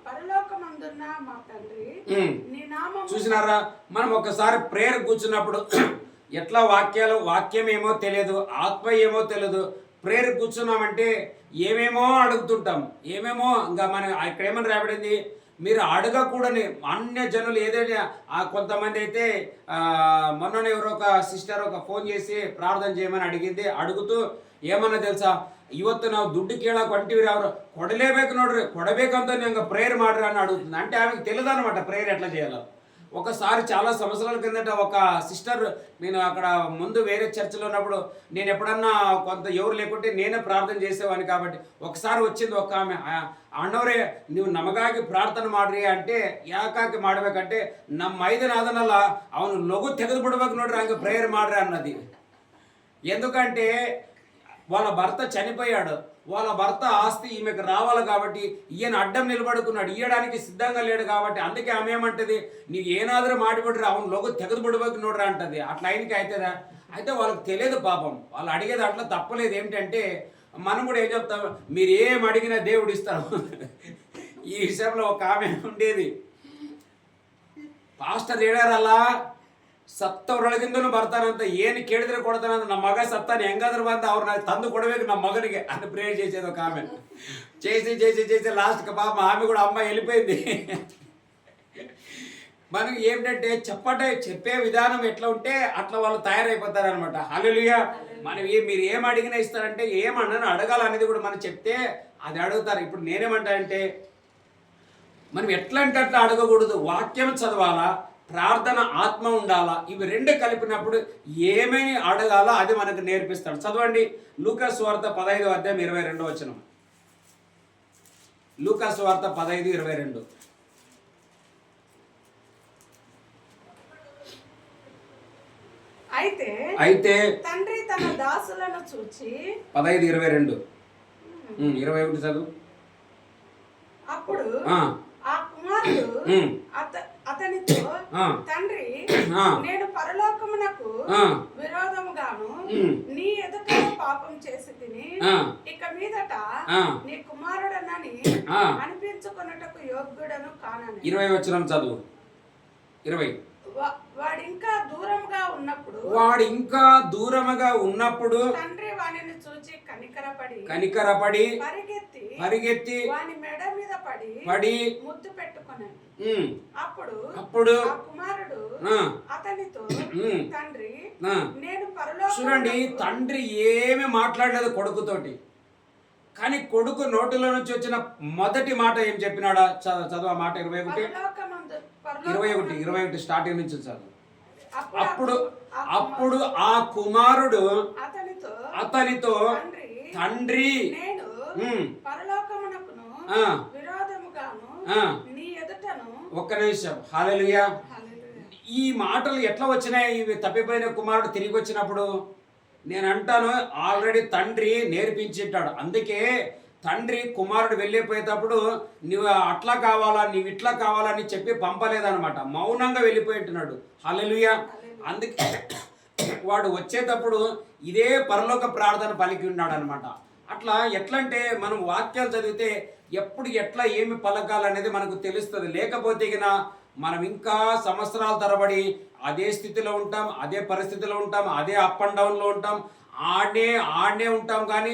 పరలోకమందున్న మా తండ్రి, నీ నామం. చూసినారా, మనం ఒకసారి ప్రేయర్ కూర్చున్నప్పుడు ఎట్లా వాక్యం ఏమో తెలియదు, ఆత్మ ఏమో తెలియదు. ప్రేయర్ కూర్చున్నామంటే ఏమేమో అడుగుతుంటాం, ఏమేమో. ఇంకా మనం ఇక్కడ ఏమని రాబడింది, మీరు అడగకూడని అన్య జనులు ఏదైనా. కొంతమంది అయితే మొన్ననే ఎవరో ఒక సిస్టర్ ఒక ఫోన్ చేసి ప్రార్థన చేయమని అడిగింది. అడుగుతూ ఏమన్నా తెలుసా, ಇವತ್ತು ನಾವು ದುಡ್ಡು ಕೇಳಕ್ಕೆ ಹೊಂಟಿವ್ರಿ, ಅವರು ಕೊಡಲೇಬೇಕು ನೋಡ್ರಿ, ಕೊಡಬೇಕಂತ ನಂಗೆ ಪ್ರೇಯರ್ ಮಾಡ್ರಿ అని అడుగుతుంది. అంటే ఆమెకు తెలియదు అనమాట ప్రేయర్ ఎట్లా చేయాలో. ఒకసారి చాలా సంవత్సరాల కిందట ఒక సిస్టర్, నేను అక్కడ ముందు వేరే చర్చిలో ఉన్నప్పుడు నేను ఎప్పుడన్నా కొంత ఎవరు లేకుంటే నేనే ప్రార్థన చేసేవాడిని. కాబట్టి ఒకసారి వచ్చింది ఒక ఆమె, ಅಣ್ಣವ್ರೆ ನೀವು ನಮಗಾಗಿ ಪ್ರಾರ್ಥನೆ ಮಾಡ್ರಿ అంటే ಯಾಕಾಕಿ ಮಾಡ್ಬೇಕಂటే ನಮ್ಮ 5 ಅದನ್ನಲ್ಲ ಅವನು ಲಘು ತೆಗೆದು ಬಿಡ್ಬೇಕು ನೋಡ್ರಿ, ಹಂಗೆ ಪ್ರೇಯರ್ ಮಾಡ್ರಿ అన్నది. ఎందుకంటే వాళ్ళ భర్త చనిపోయాడు, వాళ్ళ భర్త ఆస్తి ఈమెకు రావాలి కాబట్టి ఈయన అడ్డం నిలబడుకున్నాడు, ఇయ్యడానికి సిద్ధంగా లేడు కాబట్టి. అందుకే ఆమె ఏమంటది, నీకు ఏనాದರೂ ಮಾಡಿಬಿಡ್ರಿ, అవును లోగు తెగదు బిడబోకి నోడ్రా అంటది. అట్లా ఆయనకి అవుతుందా? అయితే వాళ్ళకి తెలియదు పాపం, వాళ్ళు అడిగేది అట్లా తప్పలేదు. ఏమిటంటే మనం కూడా ఏం చెప్తాం, మీరు ఏం అడిగినా దేవుడు ఇస్తాడు. ఈ విషయంలో ఒక ఆమె ఉండేది, ಪಾಸ್ಟರ್ ಹೇಳ್ಯಾರಲ್ಲ ಸತ್ತವ್ರೊಳಗಿಂದನೂ ಬರ್ತಾನಂತ, ಏನು ಕೇಳಿದ್ರೆ ಕೊಡ್ತಾನಂತ, ನಮ್ಮ ಮಗ ಸತ್ತಾನೆ ಹೆಂಗಾದ್ರೂ ಬಂದು ಅವ್ರನ್ನ ತಂದು ಕೊಡಬೇಕು ನಮ್ಮ మగనికి అని ప్రేయర్ చేసేది ఒక ఆమె. చేసి లాస్ట్కి పాప ఆమె కూడా అమ్మ వెళ్ళిపోయింది. మనకి ఏమిటంటే చెప్పే విధానం ఎట్లా ఉంటే అట్లా వాళ్ళు తయారైపోతారనమాట. హల్లెలూయా. మనం మీరు ఏం అడిగినా ఇస్తారంటే, ఏమన్నా అడగాలనేది కూడా మనం చెప్తే అది అడుగుతారు. ఇప్పుడు నేనేమంటానంటే, మనం ఎట్లా అంటే అట్లా అడగకూడదు, వాక్యం చదవాలా, ప్రార్థన ఆత్మ ఉండాలా. ఇవి రెండు కలిపినప్పుడు ఏమేమి అడగాలో అది మనకు నేర్పిస్తాడు. చదవండి లూకా సువార్త 15వ అధ్యాయం 22వ వచనం. లూకా సువార్త 15:22. అయితే తండ్రి తన దాసులను చూచి 15:22 21 చదువు. అప్పుడు ఆ కుమారుడు అతనితో, తండ్రి, నేను పరలోకమునకు విరోధముగాను నీ ఎదుట పాపం చేసి తిని ఇక మీదట నీ కుమారుడనని అనిపించుకొనుటకు యోగ్యుడను కానని. 20 వచనం చదువు. 20. వాడు ఇంకా దూరముగా ఉన్నప్పుడు తండ్రి వానిని చూచి కనికరపడి పరిగెత్తి వాని మెడ మీద పడి ముద్దు పెట్టుకున్నాడు. అప్పుడు ఆ కుమారుడు అతనితో, తండ్రి, నేను పరలోకం. చూడండి, తండ్రి ఏమీ మాట్లాడలేదు కొడుకుతోటి, కానీ కొడుకు నోటిలో నుంచి వచ్చిన మొదటి మాట ఏం చెప్పినాడా? చదువు ఆ మాట. 21 స్టార్టింగ్ నుంచి చదువు. అప్పుడు ఆ కుమారుడు అతనితో, తండ్రి, విరోధముగాను నీ ఎదుటను. ఒక్క నిమిషం. హల్లెలూయా. ఈ మాటలు ఎట్లా వచ్చినాయి? ఇవి తప్పిపోయిన కుమారుడు తిరిగి వచ్చినప్పుడు నేను అంటాను, ఆల్రెడీ తండ్రి నేర్పించింటాడు. అందుకే తండ్రి కుమారుడు వెళ్ళిపోయేటప్పుడు నువ్వు అట్లా కావాలా, నువ్వు ఇట్లా కావాలని చెప్పి పంపలేదనమాట. మౌనంగా వెళ్ళిపోయింటున్నాడు. హల్లెలూయా. అందుకే వాడు వచ్చేటప్పుడు ఇదే పరలోక ప్రార్థన పలికి ఉన్నాడు అనమాట. అట్లా ఎట్లంటే మనం వాక్యాలు చదివితే ఎప్పుడు ఎట్లా ఏమి పలకాలనేది మనకు తెలుస్తుంది. లేకపోతే మనం ఇంకా సంవత్సరాల తరబడి అదే స్థితిలో ఉంటాం, అదే పరిస్థితిలో ఉంటాం, అదే అప్ అండ్ డౌన్లో ఉంటాం, ఆడనే ఉంటాం. కానీ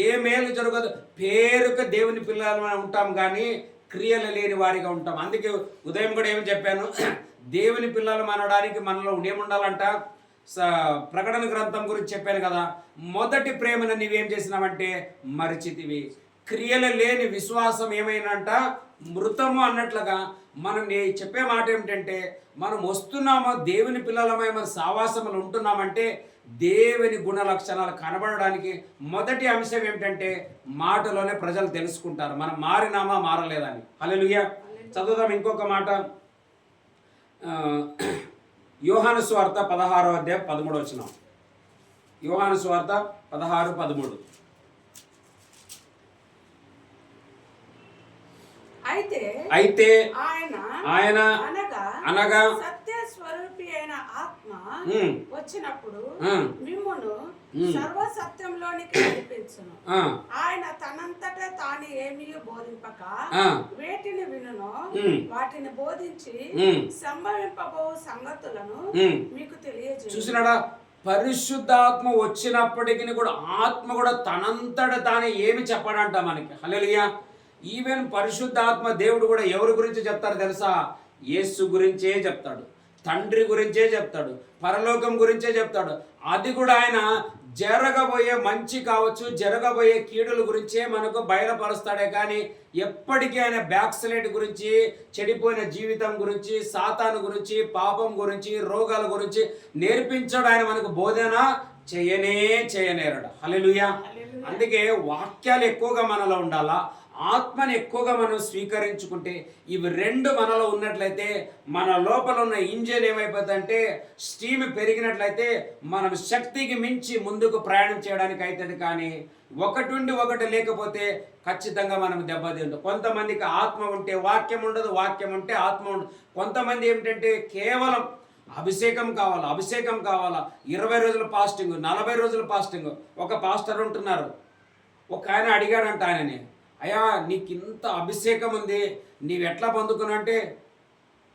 ఏ మేలు జరగదు. పేరుకు దేవుని పిల్లలు ఉంటాం కానీ క్రియలు లేని వారిగా ఉంటాం. అందుకే ఉదయం కూడా ఏమి చెప్పాను, దేవుని పిల్లలు అనడానికి మనలో ఏముండాలంట? ప్రకటన గ్రంథం గురించి చెప్పాను కదా. మొదటి ప్రేమను నీవేం చేసినావంటే మరిచితివి. క్రియలు లేని విశ్వాసం ఏమైనంట మృతము అన్నట్లుగా మనం చెప్పే మాట ఏమిటంటే, మనం వస్తున్నామో దేవుని పిల్లలమై మన సావాసములు ఉంటున్నామంటే దేవుని గుణ లక్షణాలు కనబడడానికి మొదటి అంశం ఏమిటంటే మాటలోనే ప్రజలు తెలుసుకుంటారు మనం మారినామా మారలేదని. హల్లెలూయా. చదువుదాం ఇంకొక మాట. యోహాను సువార్త 16వ అధ్యాయం 13వ వచనం. యోహాను సువార్త 16:13. అయితే ఆయన అనగా సత్య స్వరూపి అయిన ఆత్మ వచ్చినప్పుడు మిమ్మును సర్వ సత్యంలోనికి నడిపించును. ఆయన తనంతటా తాను ఏమీ బోధింపక వేటిని వినునో వాటిని బోధించి సంభవింపబో సంగతులను మీకు తెలియజేయును. చూసినాడా? పరిశుద్ధాత్మ వచ్చినప్పటికీ కూడా ఆత్మ కూడా తనంతట తానే ఏమి చెప్పడంట మనకి. హల్లెలూయా. ఈవెన్ పరిశుద్ధాత్మ దేవుడు కూడా ఎవరి గురించి చెప్తారు తెలుసా? యేసు గురించే చెప్తాడు, తండ్రి గురించే చెప్తాడు, పరలోకం గురించే చెప్తాడు. అది కూడా ఆయన జరగబోయే మంచి కావచ్చు, జరగబోయే కీడుల గురించే మనకు బయలుపరుస్తాడే. కానీ ఎప్పటికీ ఆయన బ్యాక్ స్లైడ్ గురించి, చెడిపోయిన జీవితం గురించి, సాతాను గురించి, పాపం గురించి, రోగాల గురించి నేర్పించాడు. ఆయన మనకు బోధన చేయనేరడు. హల్లెలూయా. అందుకే వాక్యాలు ఎక్కువగా మనలో ఉండాలా, ఆత్మని ఎక్కువగా మనం స్వీకరించుకుంటే, ఇవి రెండు మనలో ఉన్నట్లయితే మన లోపల ఉన్న ఇంజిన్ ఏమైపోతుందంటే స్టీమ్ పెరిగినట్లయితే మనం శక్తికి మించి ముందుకు ప్రయాణం చేయడానికి అవుతుంది. కానీ ఒకటి ఉండి ఒకటి లేకపోతే ఖచ్చితంగా మనం దెబ్బతింటాం. కొంతమందికి ఆత్మ ఉంటే వాక్యం ఉండదు, వాక్యం ఉంటే ఆత్మ ఉండదు. కొంతమంది ఏమిటంటే కేవలం అభిషేకం కావాలా 20 రోజుల ఫాస్టింగ్, 40 రోజుల ఫాస్టింగ్. ఒక పాస్టర్ ఉంటున్నారు, ఒక ఆయన అడిగాడంట ఆయనని, అయ్యా నీకు ఇంత అభిషేకం ఉంది, నీవు ఎట్లా పొందుకున్నా అంటే,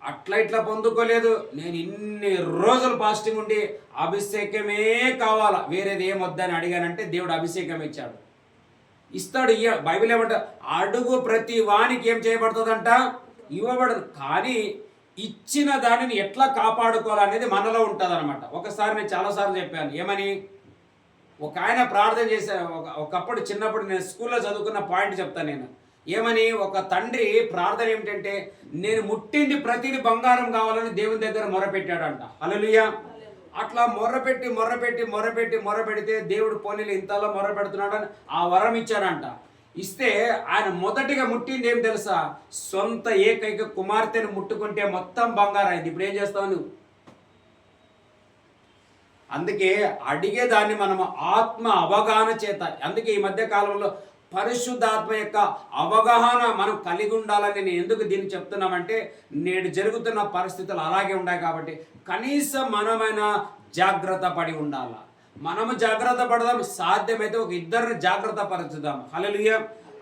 అట్లా ఇట్లా పొందుకోలేదు, నేను ఇన్ని రోజులు ఫాస్టింగ్ ఉండి అభిషేకమే కావాలా, వేరేది ఏమొద్దని అడిగానంటే దేవుడు అభిషేకం ఇచ్చాడు. ఇస్తాడు. బైబిల్ ఏమంట, అడుగు ప్రతి వానికి ఏం చేయబడుతుందంట, ఇవ్వబడదు. కానీ ఇచ్చిన దానిని ఎట్లా కాపాడుకోవాలనేది మనలో ఉంటుంది అనమాట. ఒకసారి నేను చాలాసార్లు చెప్పాను, ఏమని, ఒక ఆయన ప్రార్థన చేసే, ఒకప్పుడు చిన్నప్పుడు నేను స్కూల్లో చదువుకున్న పాయింట్ చెప్తాను నేను. ఏమని, ఒక తండ్రి ప్రార్థన ఏమిటంటే, నేను ముట్టింది ప్రతిది బంగారం కావాలని దేవుని దగ్గర మొరపెట్టాడంట. హల్లెలూయా. అట్లా మొరపెడితే దేవుడు పోనీలు ఇంతలో మొరపెడుతున్నాడని ఆ వరం ఇచ్చాడంట. ఇస్తే ఆయన మొదటిగా ముట్టింది ఏం తెలుసా? సొంత ఏకైక కుమార్తెను ముట్టుకుంటే మొత్తం బంగారం అయింది. ఇప్పుడు ఏం చేస్తావు నువ్వు? అందుకే అడిగేదాన్ని మనం ఆత్మ అవగాహన చేత, అందుకే ఈ మధ్య కాలంలో పరిశుద్ధాత్మ యొక్క అవగాహన మనం కలిగి ఉండాలని నేను ఎందుకు దీన్ని చెప్తున్నామంటే, నేడు జరుగుతున్న పరిస్థితులు అలాగే ఉన్నాయి కాబట్టి కనీసం మనమైనా జాగ్రత్త పడి ఉండాలా. మనము జాగ్రత్త పడదాం, సాధ్యమైతే ఒక ఇద్దరిని జాగ్రత్త పరచుదాం. హల్లెలూయా.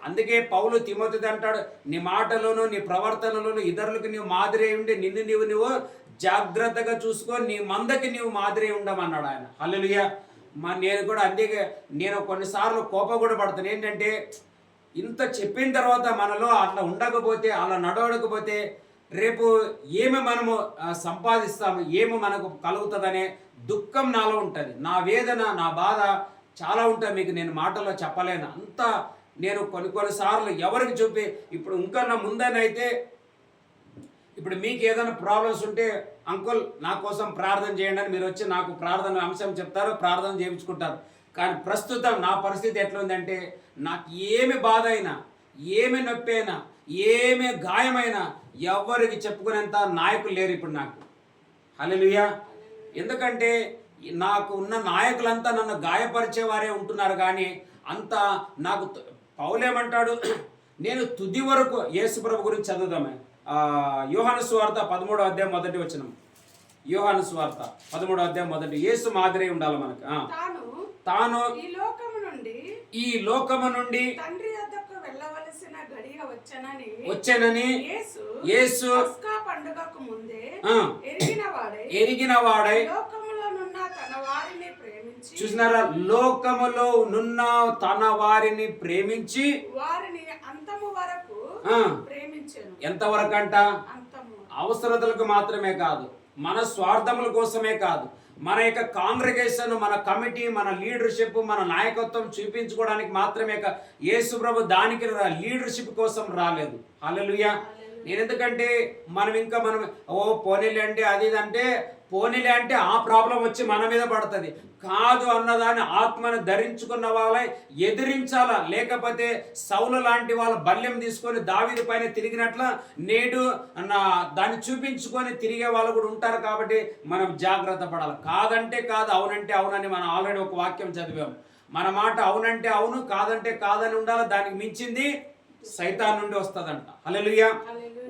అందుకే పౌలు తిమోతితో అంటాడు, నీ మాటలోను నీ ప్రవర్తనలోను ఇతరులకు నీవు మాదిరి ఉండి నిన్ను నీవు జాగ్రత్తగా చూసుకో, నీ మందకి నీవు మాదిరి ఉండమన్నాడు ఆయన. హల్లెలూయా. నేను కూడా అందుకే నేను కొన్నిసార్లు కోపం కూడా పడతాను. ఏంటంటే, ఇంత చెప్పిన తర్వాత మనలో అట్లా ఉండకపోతే, అలా నడవడకపోతే రేపు ఏమి మనము సంపాదిస్తాము, ఏమి మనకు కలుగుతుందనే దుఃఖం నాలో ఉంటుంది. నా వేదన, నా బాధ చాలా ఉంటుంది. మీకు నేను మాటల్లో చెప్పలేను. అంతా నేను కొన్నిసార్లు ఎవరికి చూపి, ఇప్పుడు ఇంకా నా ముందనైతే, ఇప్పుడు మీకు ఏదైనా ప్రాబ్లమ్స్ ఉంటే, అంకుల్ నా కోసం ప్రార్థన చేయండి అని మీరు వచ్చి నాకు ప్రార్థన అంశం చెప్తారు, ప్రార్థన చేయించుకుంటారు. కానీ ప్రస్తుతం నా పరిస్థితి ఎట్లుందంటే, నాకు ఏమి బాధ అయినా, ఏమి నొప్పి అయినా, ఏమి గాయమైనా ఎవరికి చెప్పుకునేంత నాయకులు లేరు ఇప్పుడు నాకు. హల్లెలూయా. ఎందుకంటే నాకు ఉన్న నాయకులంతా నన్ను గాయపరిచేవారే ఉంటున్నారు, కానీ అంత నాకు పౌలేమంటాడు, నేను తుది వరకు యేసుప్రభు గురించి చదువుదామే. యోహాను సువార్త 13వ అధ్యాయం మొదటి వచనం. యోహాను సువార్త 13వ అధ్యాయం మొదటి. యేసు మాదిరి ఉండాలి మనకు. తాను ఈ లోకము నుండి తండ్రి వద్దకు వెళ్ళవలసిన గడియ వచ్చెనని యేసు పండుగకు ముందే ఎరిగిన వాడై లోకములోనున్న తన వారిని ప్రేమించి, చూసినారా, లోకములో నున్న తన వారిని ప్రేమించి వారిని అంతము వరకు ప్రేమించెను. ఎంతవరకు అంట? అవసరతలకు మాత్రమే కాదు, మన స్వార్థముల కోసమే కాదు, మన యొక్క కాంగ్రిగేషన్, మన కమిటీ, మన లీడర్షిప్, మన నాయకత్వం చూపించుకోవడానికి మాత్రమే యేసు ప్రభు దానికి లీడర్షిప్ కోసం రాలేదు. హల్లెలూయా. నేను ఎందుకంటే మనం పోనీలే అంటే అది అంటే పోనీలే అంటే ఆ ప్రాబ్లం వచ్చి మన మీద పడుతుంది. కాదు అన్నదాన్ని ఆత్మను ధరించుకున్న వాళ్ళే ఎదిరించాలా, లేకపోతే సౌలు లాంటి వాళ్ళ బల్యం తీసుకొని దావీదు పైన తిరిగినట్ల నేడు దాన్ని చూపించుకొని తిరిగే వాళ్ళు కూడా ఉంటారు. కాబట్టి మనం జాగ్రత్త పడాలి. కాదంటే కాదు, అవునంటే అవునని మనం ఆల్రెడీ ఒక వాక్యం చదివాం. మన మాట అవునంటే అవును, కాదంటే కాదని ఉండాలి. దానికి మించింది సైతాన్ నుండి వస్తుందంట. హల్లెలూయా.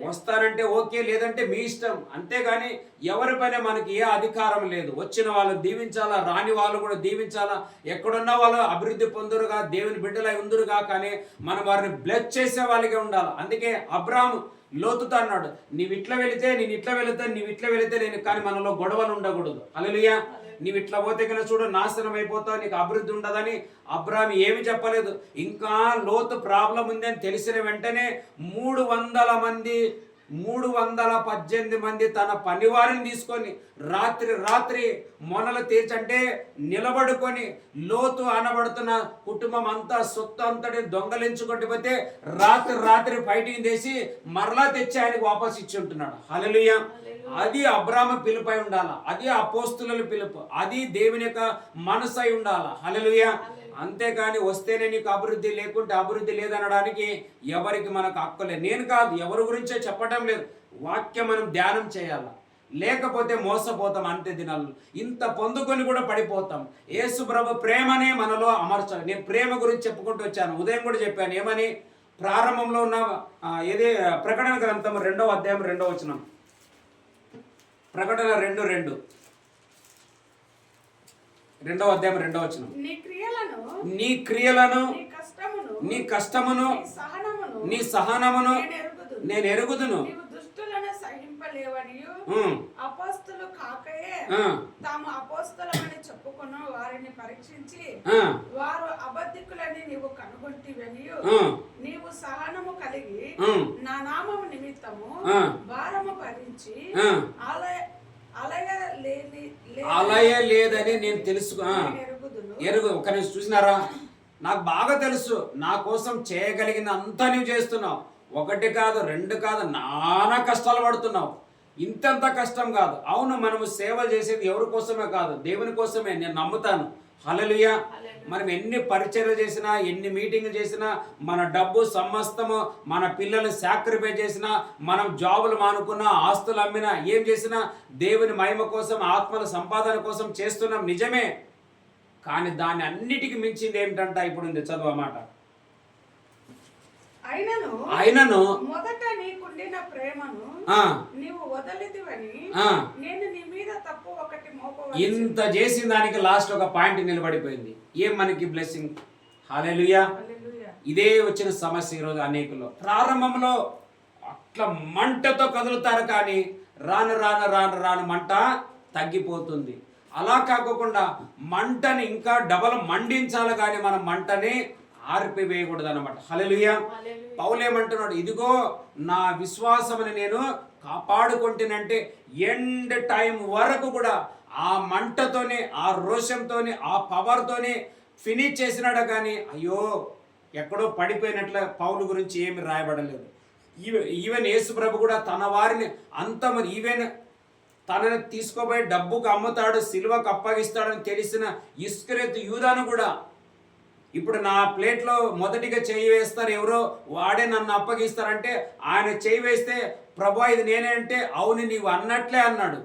వస్తానంటే ఓకే, లేదంటే మీ ఇష్టం. అంతేగాని ఎవరి పైన మనకి ఏ అధికారం లేదు. వచ్చిన వాళ్ళు దీవించాలా, రాని వాళ్ళు కూడా దీవించాలా, ఎక్కడున్న వాళ్ళు అభివృద్ధి పొందురుగా, దేవుని బిడ్డలై ఉందురుగా, కానీ మనం వారిని బ్లెస్ చేసే వాళ్ళకే ఉండాలి. అందుకే అబ్రాహాము లోతుతో అన్నాడు, నీవు ఇట్లా వెళితే నేను ఇట్లా వెళితే, నీవు ఇట్లా వెళితే నేను, కానీ మనలో గొడవలు ఉండకూడదు. హల్లెలూయా. నీవు ఇట్లా పోతే కన్నా చూడు నాశనం అయిపోతావు, నీకు అభివృద్ధి ఉండదని అబ్రాహాము ఏమి చెప్పలేదు. ఇంకా లోతు ప్రాబ్లం ఉంది అని తెలిసిన వెంటనే 318 మంది తన పనివారిని తీసుకొని రాత్రి మొనలు తీర్చంటే నిలబడుకొని లోతు అనబడుతున్న కుటుంబం అంతా సొత్తు అంతటి దొంగలించుకుంటూ పోతే రాత్రి ఫైటింగ్ చేసి మరలా తెచ్చి ఆయనకు వాపస్ ఇచ్చి ఉంటున్నాడు. హల్లెలూయా. అది అబ్రాహాము పిలుపై ఉండాల, అది అపోస్తుల పిలుపు, అది దేవుని యొక్క మనసు అయి ఉండాల. హల్లెలూయా. అంతేకాని వస్తేనే నీకు అభివృద్ధి, లేకుంటే అభివృద్ధి లేదనడానికి ఎవరికి మనకు హక్కులే. నేను కాదు, ఎవరి గురించో చెప్పటం లేదు. వాక్యం మనం ధ్యానం చేయాల, లేకపోతే మోసపోతాం. అంతే దినాలు ఇంత పొందుకొని కూడా పడిపోతాం. యేసు ప్రభు ప్రేమనే మనలో అమర్చాలి. నేను ప్రేమ గురించి చెప్పుకుంటూ వచ్చాను, ఉదయం కూడా చెప్పాను. ఏమని? ప్రారంభంలో ఉన్న ప్రకటన గ్రంథం 2వ అధ్యాయం 2వ వచనం. ప్రకటన 2:2. 2వ అధ్యాయం 2వ వచనం. నీ క్రియలను నీ కష్టమును నీ సహనమును నేను ఎరుగుదును. అపోస్తలు కాకయే తాము అపోస్తలమని చెప్పుకున్న వారిని పరీక్షించి వారు అబద్ధికులని నీవు కనుగొంటివనియు, నీవు సహనము కలిగి నా నామము నిమిత్తము భారము భరించి ఆలయ లేదని నేను ఎరుగు. ఒక నిమిషం చూసినారా, నాకు బాగా తెలుసు నా కోసం చేయగలిగిన అంతా నువ్వు చేస్తున్నావు. 1 కాదు 2 కాదు, నానా కష్టాలు పడుతున్నావు. ఇంతంత కష్టం కాదు. అవును, మనము సేవ చేసేది ఎవరి కోసమే కాదు, దేవుని కోసమే. నేను నమ్ముతాను. హల్లెలూయా. మనం ఎన్ని పరిచర్యలు చేసినా, ఎన్ని మీటింగ్లు చేసినా, మన డబ్బు సమస్తము, మన పిల్లల్ని సాక్రిఫై చేసినా, మనం జాబులు మానుకున్నా, ఆస్తులు అమ్మినా, ఏం చేసినా దేవుని మహిమ కోసం, ఆత్మల సంపాదన కోసం చేస్తున్నాం, నిజమే. కానీ దాన్ని అన్నిటికీ మించింది ఏమిటంట? ఇప్పుడు ఉంది, చదువు అన్నమాట. అయినను మొదట నీకుండిన ప్రేమను నీవు వదలితివని నేను నీ మీద తప్పు ఒకటి మోపవలసి. ఇంత చేసిన దానికి లాస్ట్ ఒక పాయింట్ నిలబడిపోయింది. ఏం మనకి బ్లెస్సింగ్. హల్లెలూయా. ఇదే వచ్చిన సమస్య ఈరోజు అనేకులు. ప్రారంభంలో అట్లా మంటతో కదులుతారు, కానీ రాను మంట తగ్గిపోతుంది. అలా కాకుండా మంటని ఇంకా డబల్ మండించాలి, కానీ మనం మంటని ఆర్పివేయకూడదు అన్నమాట. హల్లెలూయా. పౌలేమంటున్నాడు, ఇదిగో నా విశ్వాసముని నేను కాపాడుకుంటేనంటే ఎండ్ టైం వరకు కూడా ఆ మంటతోనే, ఆ రోషంతోనే, ఆ పవర్తోనే ఫినిష్ చేసినాడు. కానీ అయ్యో ఎక్కడో పడిపోయినట్ల పౌలు గురించి ఏమి రాయబడలేదు. ఈవెన్ యేసు ప్రభు కూడా తన వారిని అంతమంది, ఈవెన్ తనని తీసుకోబోయి డబ్బుకు అమ్ముతాడు, సిలువకు అప్పగిస్తాడని తెలిసిన ఇస్కరియోతు యూదాను కూడా ఇప్పుడు నా ప్లేట్లో మొదటిగా చేయి వేస్తారు ఎవరో, వాడే నన్ను అప్పగిస్తారంటే ఆయన చేయి వేస్తే ప్రభు ఇది నేనే అంటే అవును నీవు అన్నట్లే అన్నాడు.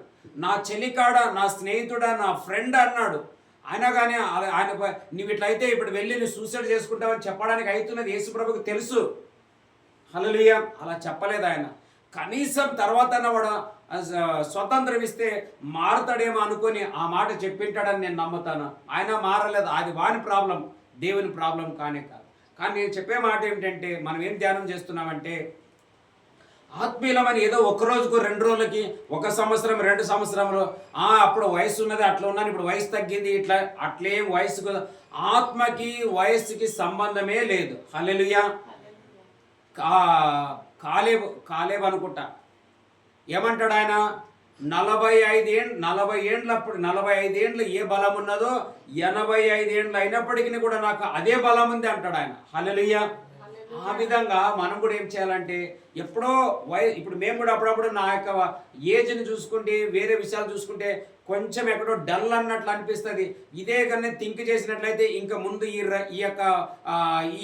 నా చెలికాడ, నా స్నేహితుడా, నా ఫ్రెండ్ అన్నాడు. అయినా కానీ ఆయన నువ్వు ఇట్లయితే ఇప్పుడు వెళ్ళి నువ్వు సూసైడ్ చేసుకుంటావని చెప్పడానికి అవుతున్నది యేసుప్రభుకి తెలుసు. హల్లెలూయా. అలా చెప్పలేదు ఆయన. కనీసం తర్వాత వాడు స్వతంత్రం ఇస్తే మారుతాడేమో అనుకొని ఆ మాట చెప్పింటాడని నేను నమ్ముతాను. ఆయన మారలేదు. అది వాని ప్రాబ్లం, దేవుని ప్రాబ్లం కానే కాదు. కానీ నేను చెప్పే మాట ఏమిటంటే, మనం ఏం ధ్యానం చేస్తున్నామంటే, ఆత్మీయులమని ఏదో ఒక రోజుకు 2 రోజులకి, 1 సంవత్సరం 2 సంవత్సరంలో అప్పుడు వయసు ఉన్నది అట్లా ఉన్నాను, ఇప్పుడు వయసు తగ్గింది, ఇట్లా అట్లేం వయసుకు ఆత్మకి వయస్సుకి సంబంధమే లేదు. హల్లెలూయా. కాలేబు అనుకుంటా ఏమంటాడు ఆయన, 40 ఏండ్లప్పుడు 45 ఏండ్లు ఏ బలం ఉన్నదో 85 ఏండ్లు అయినప్పటికీ కూడా నాకు అదే బలం ఉంది అంటాడు ఆయన. హల్లెలూయా. ఆ విధంగా మనం కూడా ఏం చేయాలంటే, ఎప్పుడో ఇప్పుడు మేము కూడా అప్పుడప్పుడు నా యొక్క ఏజ్ని చూసుకుంటే, వేరే విషయాలు చూసుకుంటే కొంచెం ఎక్కడో డల్ అన్నట్లు అనిపిస్తుంది. ఇదే కానీ థింక్ చేసినట్లయితే ఇంకా ముందు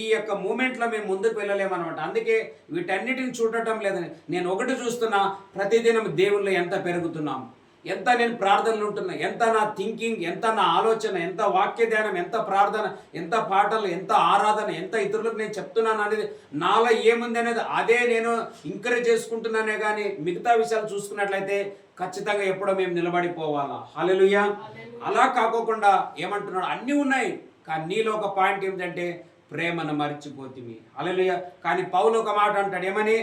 ఈ యొక్క మూమెంట్లో మేము ముందుకు వెళ్ళలేమన్నమాట. అందుకే వీటన్నిటిని చూడటం లేదని నేను ఒకటి చూస్తున్నా, ప్రతిదినం దేవుళ్ళు ఎంత పెరుగుతున్నాం, ఎంత నేను ప్రార్థనలు ఉంటున్నా, ఎంత నా థింకింగ్, ఎంత నా ఆలోచన, ఎంత వాక్య ధ్యానం, ఎంత ప్రార్థన, ఎంత పాటలు, ఎంత ఆరాధన, ఎంత ఇతరులకు నేను చెప్తున్నాను అనేది నాలో ఏముంది అనేది అదే నేను ఎంకరేజ్ చేసుకుంటున్నానే. కానీ మిగతా విషయాలు చూసుకున్నట్లయితే ఖచ్చితంగా ఎప్పుడో మేము నిలబడిపోవాలా. హల్లెలూయా. అలా కాకోకుండా ఏమంటున్నాడు, అన్నీ ఉన్నాయి కానీ నీలో ఒక పాయింట్ ఏమిటంటే ప్రేమను మర్చిపోతివి. హల్లెలూయా. కానీ పౌలు ఒక మాట అంటాడు, ఏమని,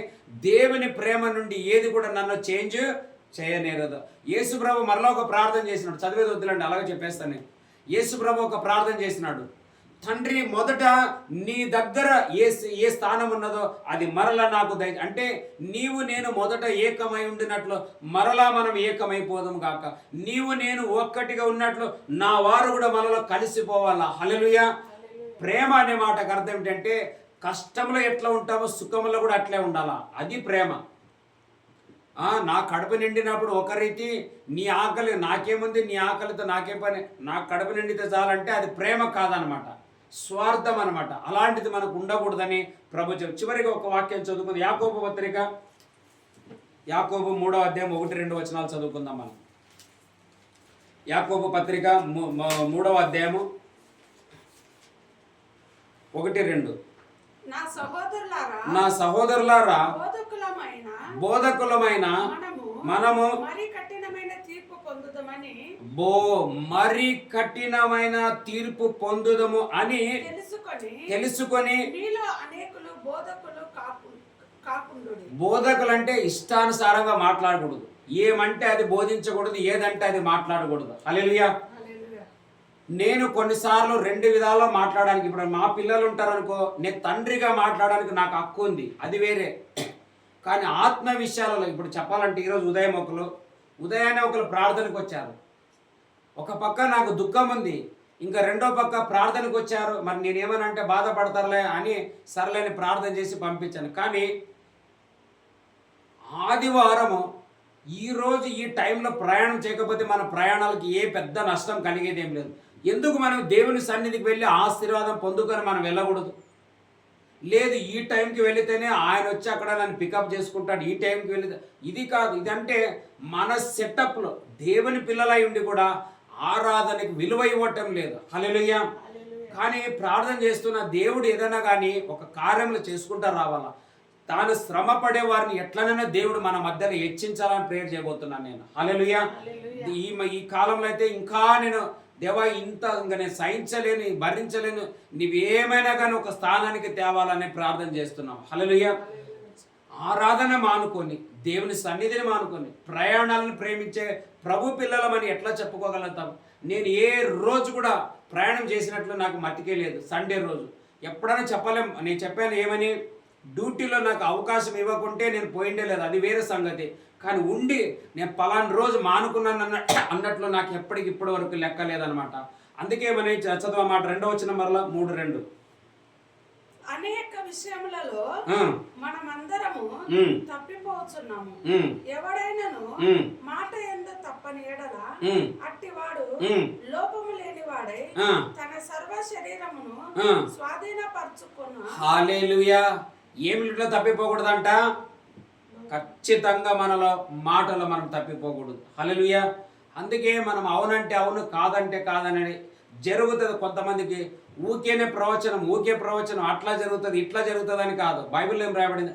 దేవుని ప్రేమ నుండి ఏది కూడా నన్ను చేంజ్ చేయనేరదు. యేసుప్రభు మరలా ఒక ప్రార్థన చేసినాడు. చదివేది వద్దులండి, అలాగే చెప్పేస్తాను. యేసుప్రభు ఒక ప్రార్థన చేసినాడు, తండ్రి మొదట నీ దగ్గర ఏ స్థానం ఉన్నదో అది మరలా నాకు అంటే నీవు నేను మొదట ఏకమై ఉండినట్లు మరలా మనం ఏకమైపోదాం గాక. నీవు నేను ఒక్కటిగా ఉన్నట్లు నా వారు కూడా మనలో కలిసిపోవాలా. హల్లెలూయా. ప్రేమ అనే మాటకు అర్థం ఏంటంటే, కష్టంలో ఎట్లా ఉంటామో సుఖంలో కూడా అట్లే ఉండాలా. అది ప్రేమ. నా కడుపు నిండినప్పుడు ఒక రీతి, నీ ఆకలి నాకేముంది, నీ ఆకలితో నాకేం పని, నా కడుపు నిండితే చాలంటే అది ప్రేమ కాదనమాట, స్వార్థం అనమాట. అలాంటిది మనకు ఉండకూడదని ప్రభు చివరిగా ఒక వాక్యం చదువుకుంది. యాకోబు పత్రిక, యాకోబు 3వ అధ్యాయం 1-2 వచనాలు చదువుకుందాం మనం. యాకోబు పత్రిక 3వ అధ్యాయము 1-2. నా సహోదరులారా బోధకులమైన మనము మరి కఠినమైన తీర్పు పొందుదము అని తెలుసుకొని, బోధకులు అంటే ఇష్టానుసారంగా మాట్లాడకూడదు, ఏమంటే అది బోధించకూడదు, ఏదంటే అది మాట్లాడకూడదు. హల్లెలూయా. నేను కొన్నిసార్లు 2 విధాల్లో మాట్లాడడానికి, ఇప్పుడు మా పిల్లలు ఉంటారనుకో, నేను తండ్రిగా మాట్లాడడానికి నాకు హక్కు ఉంది, అది వేరే. కానీ ఆత్మ విషయాలలో ఇప్పుడు చెప్పాలంటే, ఈరోజు ఉదయాన్నే ఒకరు ప్రార్థనకు వచ్చారు. ఒక పక్క నాకు దుఃఖం ఉంది, ఇంకా రెండో పక్క ప్రార్థనకు వచ్చారు. మరి నేనేమనంటే బాధపడతారులే అని సర్లేని ప్రార్థన చేసి పంపించాను. కానీ ఆదివారము ఈరోజు ఈ టైంలో ప్రయాణం చేయకపోతే మన ప్రయాణాలకి ఏ పెద్ద నష్టం కలిగేది ఏం లేదు. ఎందుకు మనం దేవుని సన్నిధికి వెళ్ళి ఆశీర్వాదం పొందుకొని మనం వెళ్ళకూడదు? లేదు, ఈ టైంకి వెళితేనే ఆయన వచ్చి అక్కడ నన్ను పికప్ చేసుకుంటాడు, ఈ టైంకి వెళితే ఇది కాదు. ఇదంటే మన సెటప్లో దేవుని పిల్లలై ఉండి కూడా ఆరాధనకి విలువ ఇవ్వటం లేదు. హల్లెలూయా. కానీ ప్రార్థన చేస్తున్న దేవుడు ఏదైనా కానీ ఒక కార్యంలో చేసుకుంటా రావాలా. తాను శ్రమ పడే వారిని ఎట్లనైనా దేవుడు మన మధ్యలో హెచ్చించాలని ప్రేయర్ చేయబోతున్నాను నేను. హల్లెలూయా. ఈ కాలంలో అయితే ఇంకా నేను దేవా ఇంకా నేను సహించలేను, భరించలేను, నీవేమైనా కానీ ఒక స్థానానికి తేవాలని ప్రార్థన చేస్తున్నాం. హల్లెలూయా. ఆరాధన మానుకొని, దేవుని సన్నిధిని మానుకొని, ప్రయాణాలను ప్రేమించే ప్రభు పిల్లలమని ఎట్లా చెప్పుకోగలుగుతాం? నేను ఏ రోజు కూడా ప్రయాణం చేసినట్లు నాకు మతికే లేదు. సండే రోజు ఎప్పుడైనా చెప్పలేం. నేను చెప్పాను ఏమని, డ్యూటీలో నాకు అవకాశం ఇవ్వకుంటే నేను పోయిండే లేదు, అది వేరే సంగతి. కానీ ఉండి నేను పలానా రోజు మానుకున్నాను అన్నట్లు నాకు ఇప్పటి వరకు లెక్క లేదనమాట. అందుకే మనం చదువు మాట 2వ వచనం మరలా 3:2. అనేక విషయములలో మనమందరము తప్పిపోతున్నాము. ఎవడైనాను మాట యందు తప్పని ఎడల అట్టివాడు లోపము లేని వాడై తన సర్వ శరీరమును స్వాధీనపరచుకున్న. హల్లెలూయా. ఏమిట్లో తప్పిపోకూడదంట? ఖచ్చితంగా మనలో మాటలో మనం తప్పిపోకూడదు. హల్లెలూయా. అందుకే మనం అవునంటే అవును, కాదంటే కాదని జరుగుతుంది. కొంతమందికి ఊకే ప్రవచనం అట్లా జరుగుతుంది ఇట్లా జరుగుతుంది అని కాదు. బైబిల్లో ఏం రాయబడింది?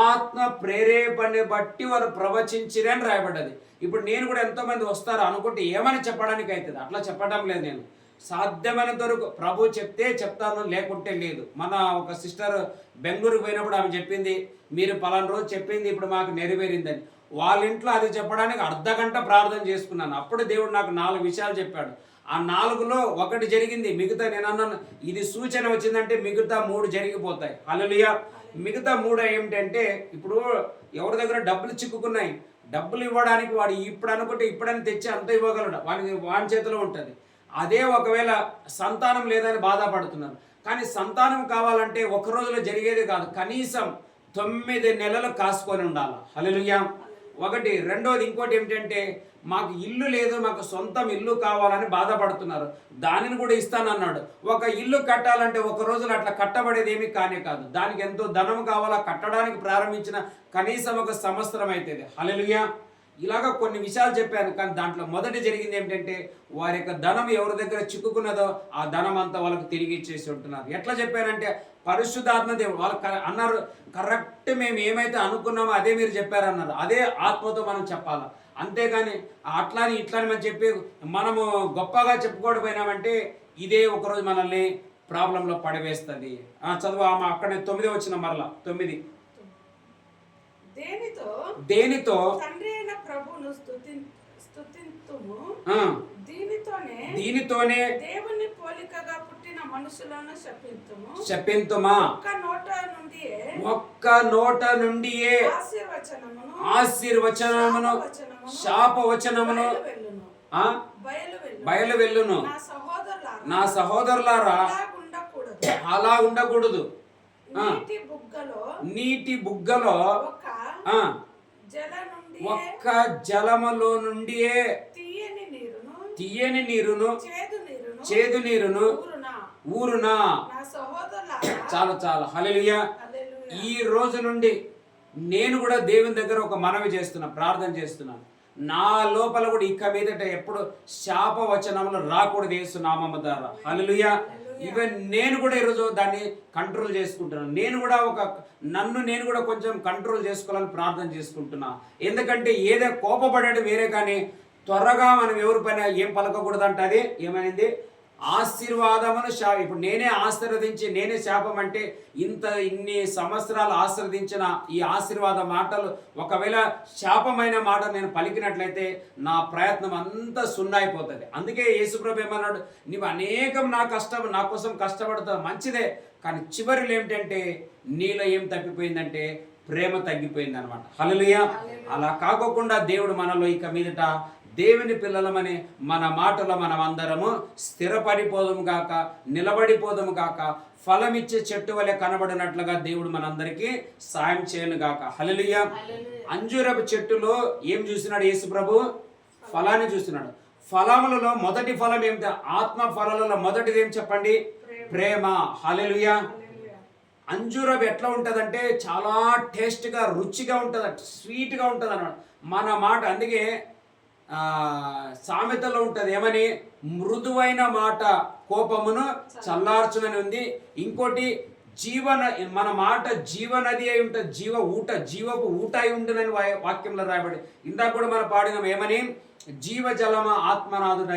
ఆత్మ ప్రేరేపణని బట్టి వారు ప్రవచించిరని రాయబడ్డది. ఇప్పుడు నేను కూడా ఎంతోమంది వస్తారు అనుకుంటే ఏమని చెప్పడానికి అవుతుంది, అట్లా చెప్పడం లేదు. నేను సాధ్యమైనంత వరకు ప్రభు చెప్తే చెప్తాను, లేకుంటే లేదు. మన ఒక సిస్టర్ బెంగళూరుకు పోయినప్పుడు ఆమె చెప్పింది, మీరు పలానా రోజు చెప్పింది ఇప్పుడు మాకు నెరవేరిందని. వాళ్ళ ఇంట్లో అది చెప్పడానికి అర్ధగంట ప్రార్థన చేసుకున్నాను. అప్పుడు దేవుడు నాకు 4 విషయాలు చెప్పాడు. ఆ 4లో ఒకటి జరిగింది. మిగతా నేను అన్నాను ఇది సూచన వచ్చిందంటే మిగతా 3 జరిగిపోతాయి. హల్లెలూయా. మిగతా 3 ఏమిటంటే, ఇప్పుడు ఎవరి దగ్గర డబ్బులు చిక్కుకున్నాయి, డబ్బులు ఇవ్వడానికి వాడు ఇప్పుడు అనుకుంటే ఇప్పుడని తెచ్చి అంత ఇవ్వగలడు, వాని చేతిలో ఉంటుంది. అదే ఒకవేళ సంతానం లేదని బాధపడుతున్నారు. కానీ సంతానం కావాలంటే ఒక రోజులో జరిగేది కాదు, కనీసం 9 నెలలు కాసుకొని ఉండాలి. హల్లెలూయా. ఒకటి. రెండోది ఇంకోటి ఏమిటంటే, మాకు ఇల్లు లేదు, మాకు సొంతం ఇల్లు కావాలని బాధపడుతున్నారు, దానిని కూడా ఇస్తానన్నాడు. ఒక ఇల్లు కట్టాలంటే ఒక రోజులో అట్లా కట్టబడేది ఏమీ కానే కాదు. దానికి ఎంతో ధనం కావాలా, కట్టడానికి ప్రారంభించిన కనీసం 1 సంవత్సరం అవుతుంది. హల్లెలూయా. ఇలాగ కొన్ని విషయాలు చెప్పాను. కానీ దాంట్లో మొదటి జరిగింది ఏమిటంటే, వారి యొక్క ధనం ఎవరి దగ్గర చిక్కుకున్నదో ఆ ధనం అంతా వాళ్ళకు తిరిగి ఇచ్చేసి ఉంటున్నారు. ఎట్లా చెప్పారంటే, పరిశుద్ధాత్మ దేవుడు వాళ్ళు అన్నారు, కరెక్ట్ మేము ఏమైతే అనుకున్నామో అదే మీరు చెప్పారన్నారు. అదే ఆత్మతో మనం చెప్పాలి. అంతేగాని అట్లాని ఇట్లాని మనం చెప్పి మనము గొప్పగా చెప్పుకోకపోయినామంటే ఇదే ఒకరోజు మనల్ని ప్రాబ్లంలో పడవేస్తుంది. చదువు అక్కడే 9 వచ్చిన మరలా 9. దేనితో తండ్రి అయిన ప్రభువును స్తుతింతుము, దీనితోనే దేవుని పోలికగా పుట్టిన మనుషులను శపింతుమా. ఒక్క నోట నుండియే ఆశీర్వచనమును శాపవచనమును బయలు వెళ్ళును. నా సహోదరులారా అలా ఉండకూడదు. నీటి బుగ్గలో ఒక్క జలములో నుండియే తీయని నీరును చేదు నీరును ఊరునా. చాలా హల్లెలూయా. ఈ రోజు నుండి నేను కూడా దేవుని దగ్గర ఒక మనవి చేస్తున్నా, ప్రార్థన చేస్తున్నాను. నా లోపల కూడా ఇక మీదట ఎప్పుడు శాప వచనములు రాకూడదు యేసు నామము ద్వారా. హల్లెలూయా. ఈవెన్ నేను కూడా ఈరోజు దాన్ని కంట్రోల్ చేసుకుంటున్నాను. నేను కూడా కొంచెం కంట్రోల్ చేసుకోవాలని ప్రార్థన చేసుకుంటున్నా. ఎందుకంటే ఏదో కోపపడేది వేరే, కానీ త్వరగా మనం ఎవరి పైన ఏం పలకకూడదు అంటే అది ఏమైంది, ఆశీర్వాదమును ఇప్పుడు నేనే ఆశీర్వదించి నేనే శాపం అంటే ఇన్ని సంవత్సరాలు ఆశీర్వదించిన ఈ ఆశీర్వాద మాటలు ఒకవేళ శాపమైన మాట నేను పలికినట్లయితే నా ప్రయత్నం అంతా సున్నా అయిపోతుంది. అందుకే యేసుప్రభు ఏమన్నాడు, నీవు అనేకం నా కోసం కష్టపడతావు, మంచిదే, కానీ చివరిలో ఏమిటంటే నీలో ఏం తప్పిపోయిందంటే ప్రేమ తగ్గిపోయింది అనమాట. హల్లెలూయా. అలా కాకోకుండా దేవుడు మనలో ఇక మీదట దేవుని పిల్లలమని మన మాటలో మనం అందరము స్థిరపడిపోదము గాక, నిలబడిపోదము గాక, ఫలమిచ్చే చెట్టు వలె కనబడినట్లుగా దేవుడు మనందరికీ సాయం చేయను గాక. హల్లెలూయా. అంజూరపు చెట్టులో ఏం చూసినాడు యేసు ప్రభు? ఫలాన్ని చూస్తున్నాడు. ఫలములలో మొదటి ఫలం ఏమిటి? ఆత్మ ఫలాలలో మొదటిది ఏం చెప్పండి? ప్రేమ. హల్లెలూయా. అంజూరపు ఎట్లా ఉంటుందంటే చాలా టేస్ట్గా, రుచిగా ఉంటుంది, స్వీట్గా ఉంటుంది అన్నమాట మన మాట. అందుకే సామెతలో ఉంటుంది ఏమని, మృదువైన మాట కోపమును చల్లార్చునని ఉంది. ఇంకోటి మన మాట జీవనది అయి ఉంటుంది, జీవపు ఊట అయి ఉంటుందని వాక్యంలో రాయబడి. ఇందాక కూడా మనం పాడినాం ఏమని, జీవజలమ ఆత్మనాథుడ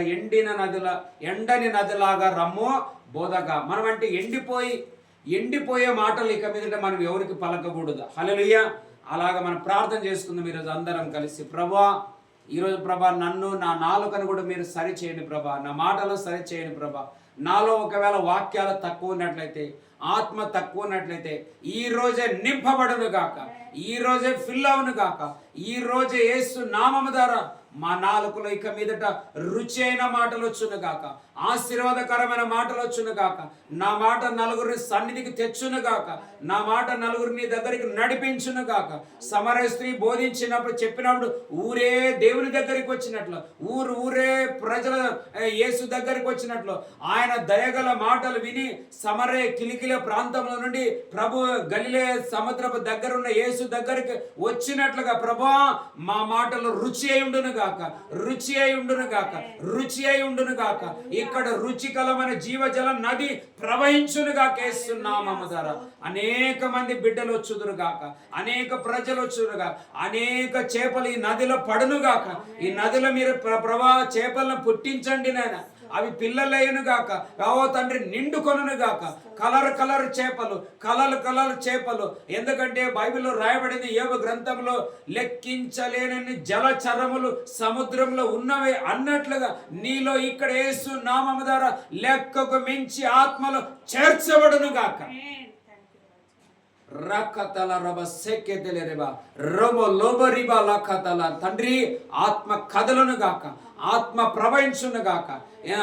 ఎండని నదిలాగా రమ్మో బోధగా. మనం అంటే ఎండిపోయే మాటలు ఇక మీదట మనం ఎవరికి పలకకూడదు. హల్లెలూయా. అలాగా మనం ప్రార్థన చేసుకుందాం ఈరోజు అందరం కలిసి. ప్రభువా, ఈరోజు ప్రభా నన్ను, నా నాలుకను కూడా మీరు సరి చేయండి ప్రభా, నా మాటలు సరి చేయండి ప్రభా. నాలో ఒకవేళ వాక్యాలు తక్కువ ఉన్నట్లయితే, ఆత్మ తక్కువ ఉన్నట్లయితే ఈ రోజే నింపబడును గాక, ఈ రోజే ఫిల్ అవును గాక, ఈ రోజే యేసు నామము ద్వారా మా నాలుకలో ఇక మీదట రుచి అయిన మాటలు వచ్చును గాక, ఆశీర్వాదకరమైన మాటలు వచ్చును గాక, నా మాట నలుగురిని సన్నిధికి తెచ్చును గాక, నా మాట నలుగురిని దగ్గరికి నడిపించును గాక. సమరయ స్త్రీ బోధించినప్పుడు చెప్పినప్పుడు ఊరే దేవుని దగ్గరికి వచ్చినట్లు, ఊరే ప్రజల యేసు దగ్గరికి వచ్చినట్లు, ఆయన దయగల మాటలు విని సమరయ కిలికిల ప్రాంతంలో నుండి ప్రభు గలిలే సముద్రపు దగ్గర ఉన్న యేసు దగ్గరికి వచ్చినట్లుగా ప్రభువా మా మాటలు రుచి అయి ఉండును గాక, రుచి అయి ఉండును గాక, రుచి అయి ఉండును గాక. ఇక్కడ రుచికరమైన జీవజల నది ప్రవహించును గాక యేసు నామము ద్వారా. అనేక మంది బిడ్డలు వచ్చుదురు గాక, అనేక ప్రజలు వచ్చుదురు గాక, అనేక చేపలు ఈ నదిలో పడును గాక. ఈ నదిలో మీరు ప్రభా చేపలను పుట్టించండి నాయన, అవి పిల్లలయ్యను గాక. ఓ తండ్రి నిండుకొనును గాక. కలర్ చేపలు, కలర్ చేపలు. ఎందుకంటే బైబిల్లో రాయబడింది యోబు గ్రంథంలో లెక్కించలేనన్ని జలచరములు సముద్రంలో ఉన్నవే అన్నట్లుగా నీలో ఇక్కడ యేసు నామము ద్వారా లెక్కకు మించి ఆత్మలు చేర్చబడును గాక. రకతల రబ సెకెదెలె రెబా రబో లోబరిబా లకతల. తండ్రి ఆత్మ కదలను గాక, ఆత్మ ప్రవహించును గాక.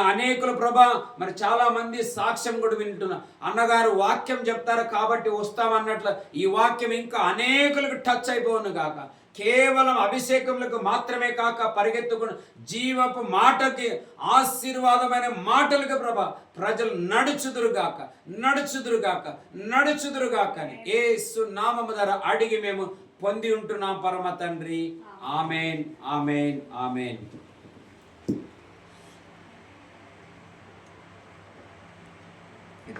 అనేకులు ప్రభా మరి చాలా మంది సాక్ష్యం కూడా వింటున్నా, అన్నగారు వాక్యం చెప్తారు కాబట్టి వస్తామన్నట్లు ఈ వాక్యం ఇంకా అనేకులకు టచ్ అయిపోను గాక. కేవలం అభిషేకములకు మాత్రమే కాక పరిగెత్తుకుని జీవపు మాటకి ఆశీర్వాదమైన మాటలకు ప్రభా ప్రజలు నడుచుదురుగాక అని యేసు నామము ద్వారా అడిగి మేము పొంది ఉంటున్నాం పరమ తండ్రి. ఆమేన్, ఆమేన్, ఆమేన్.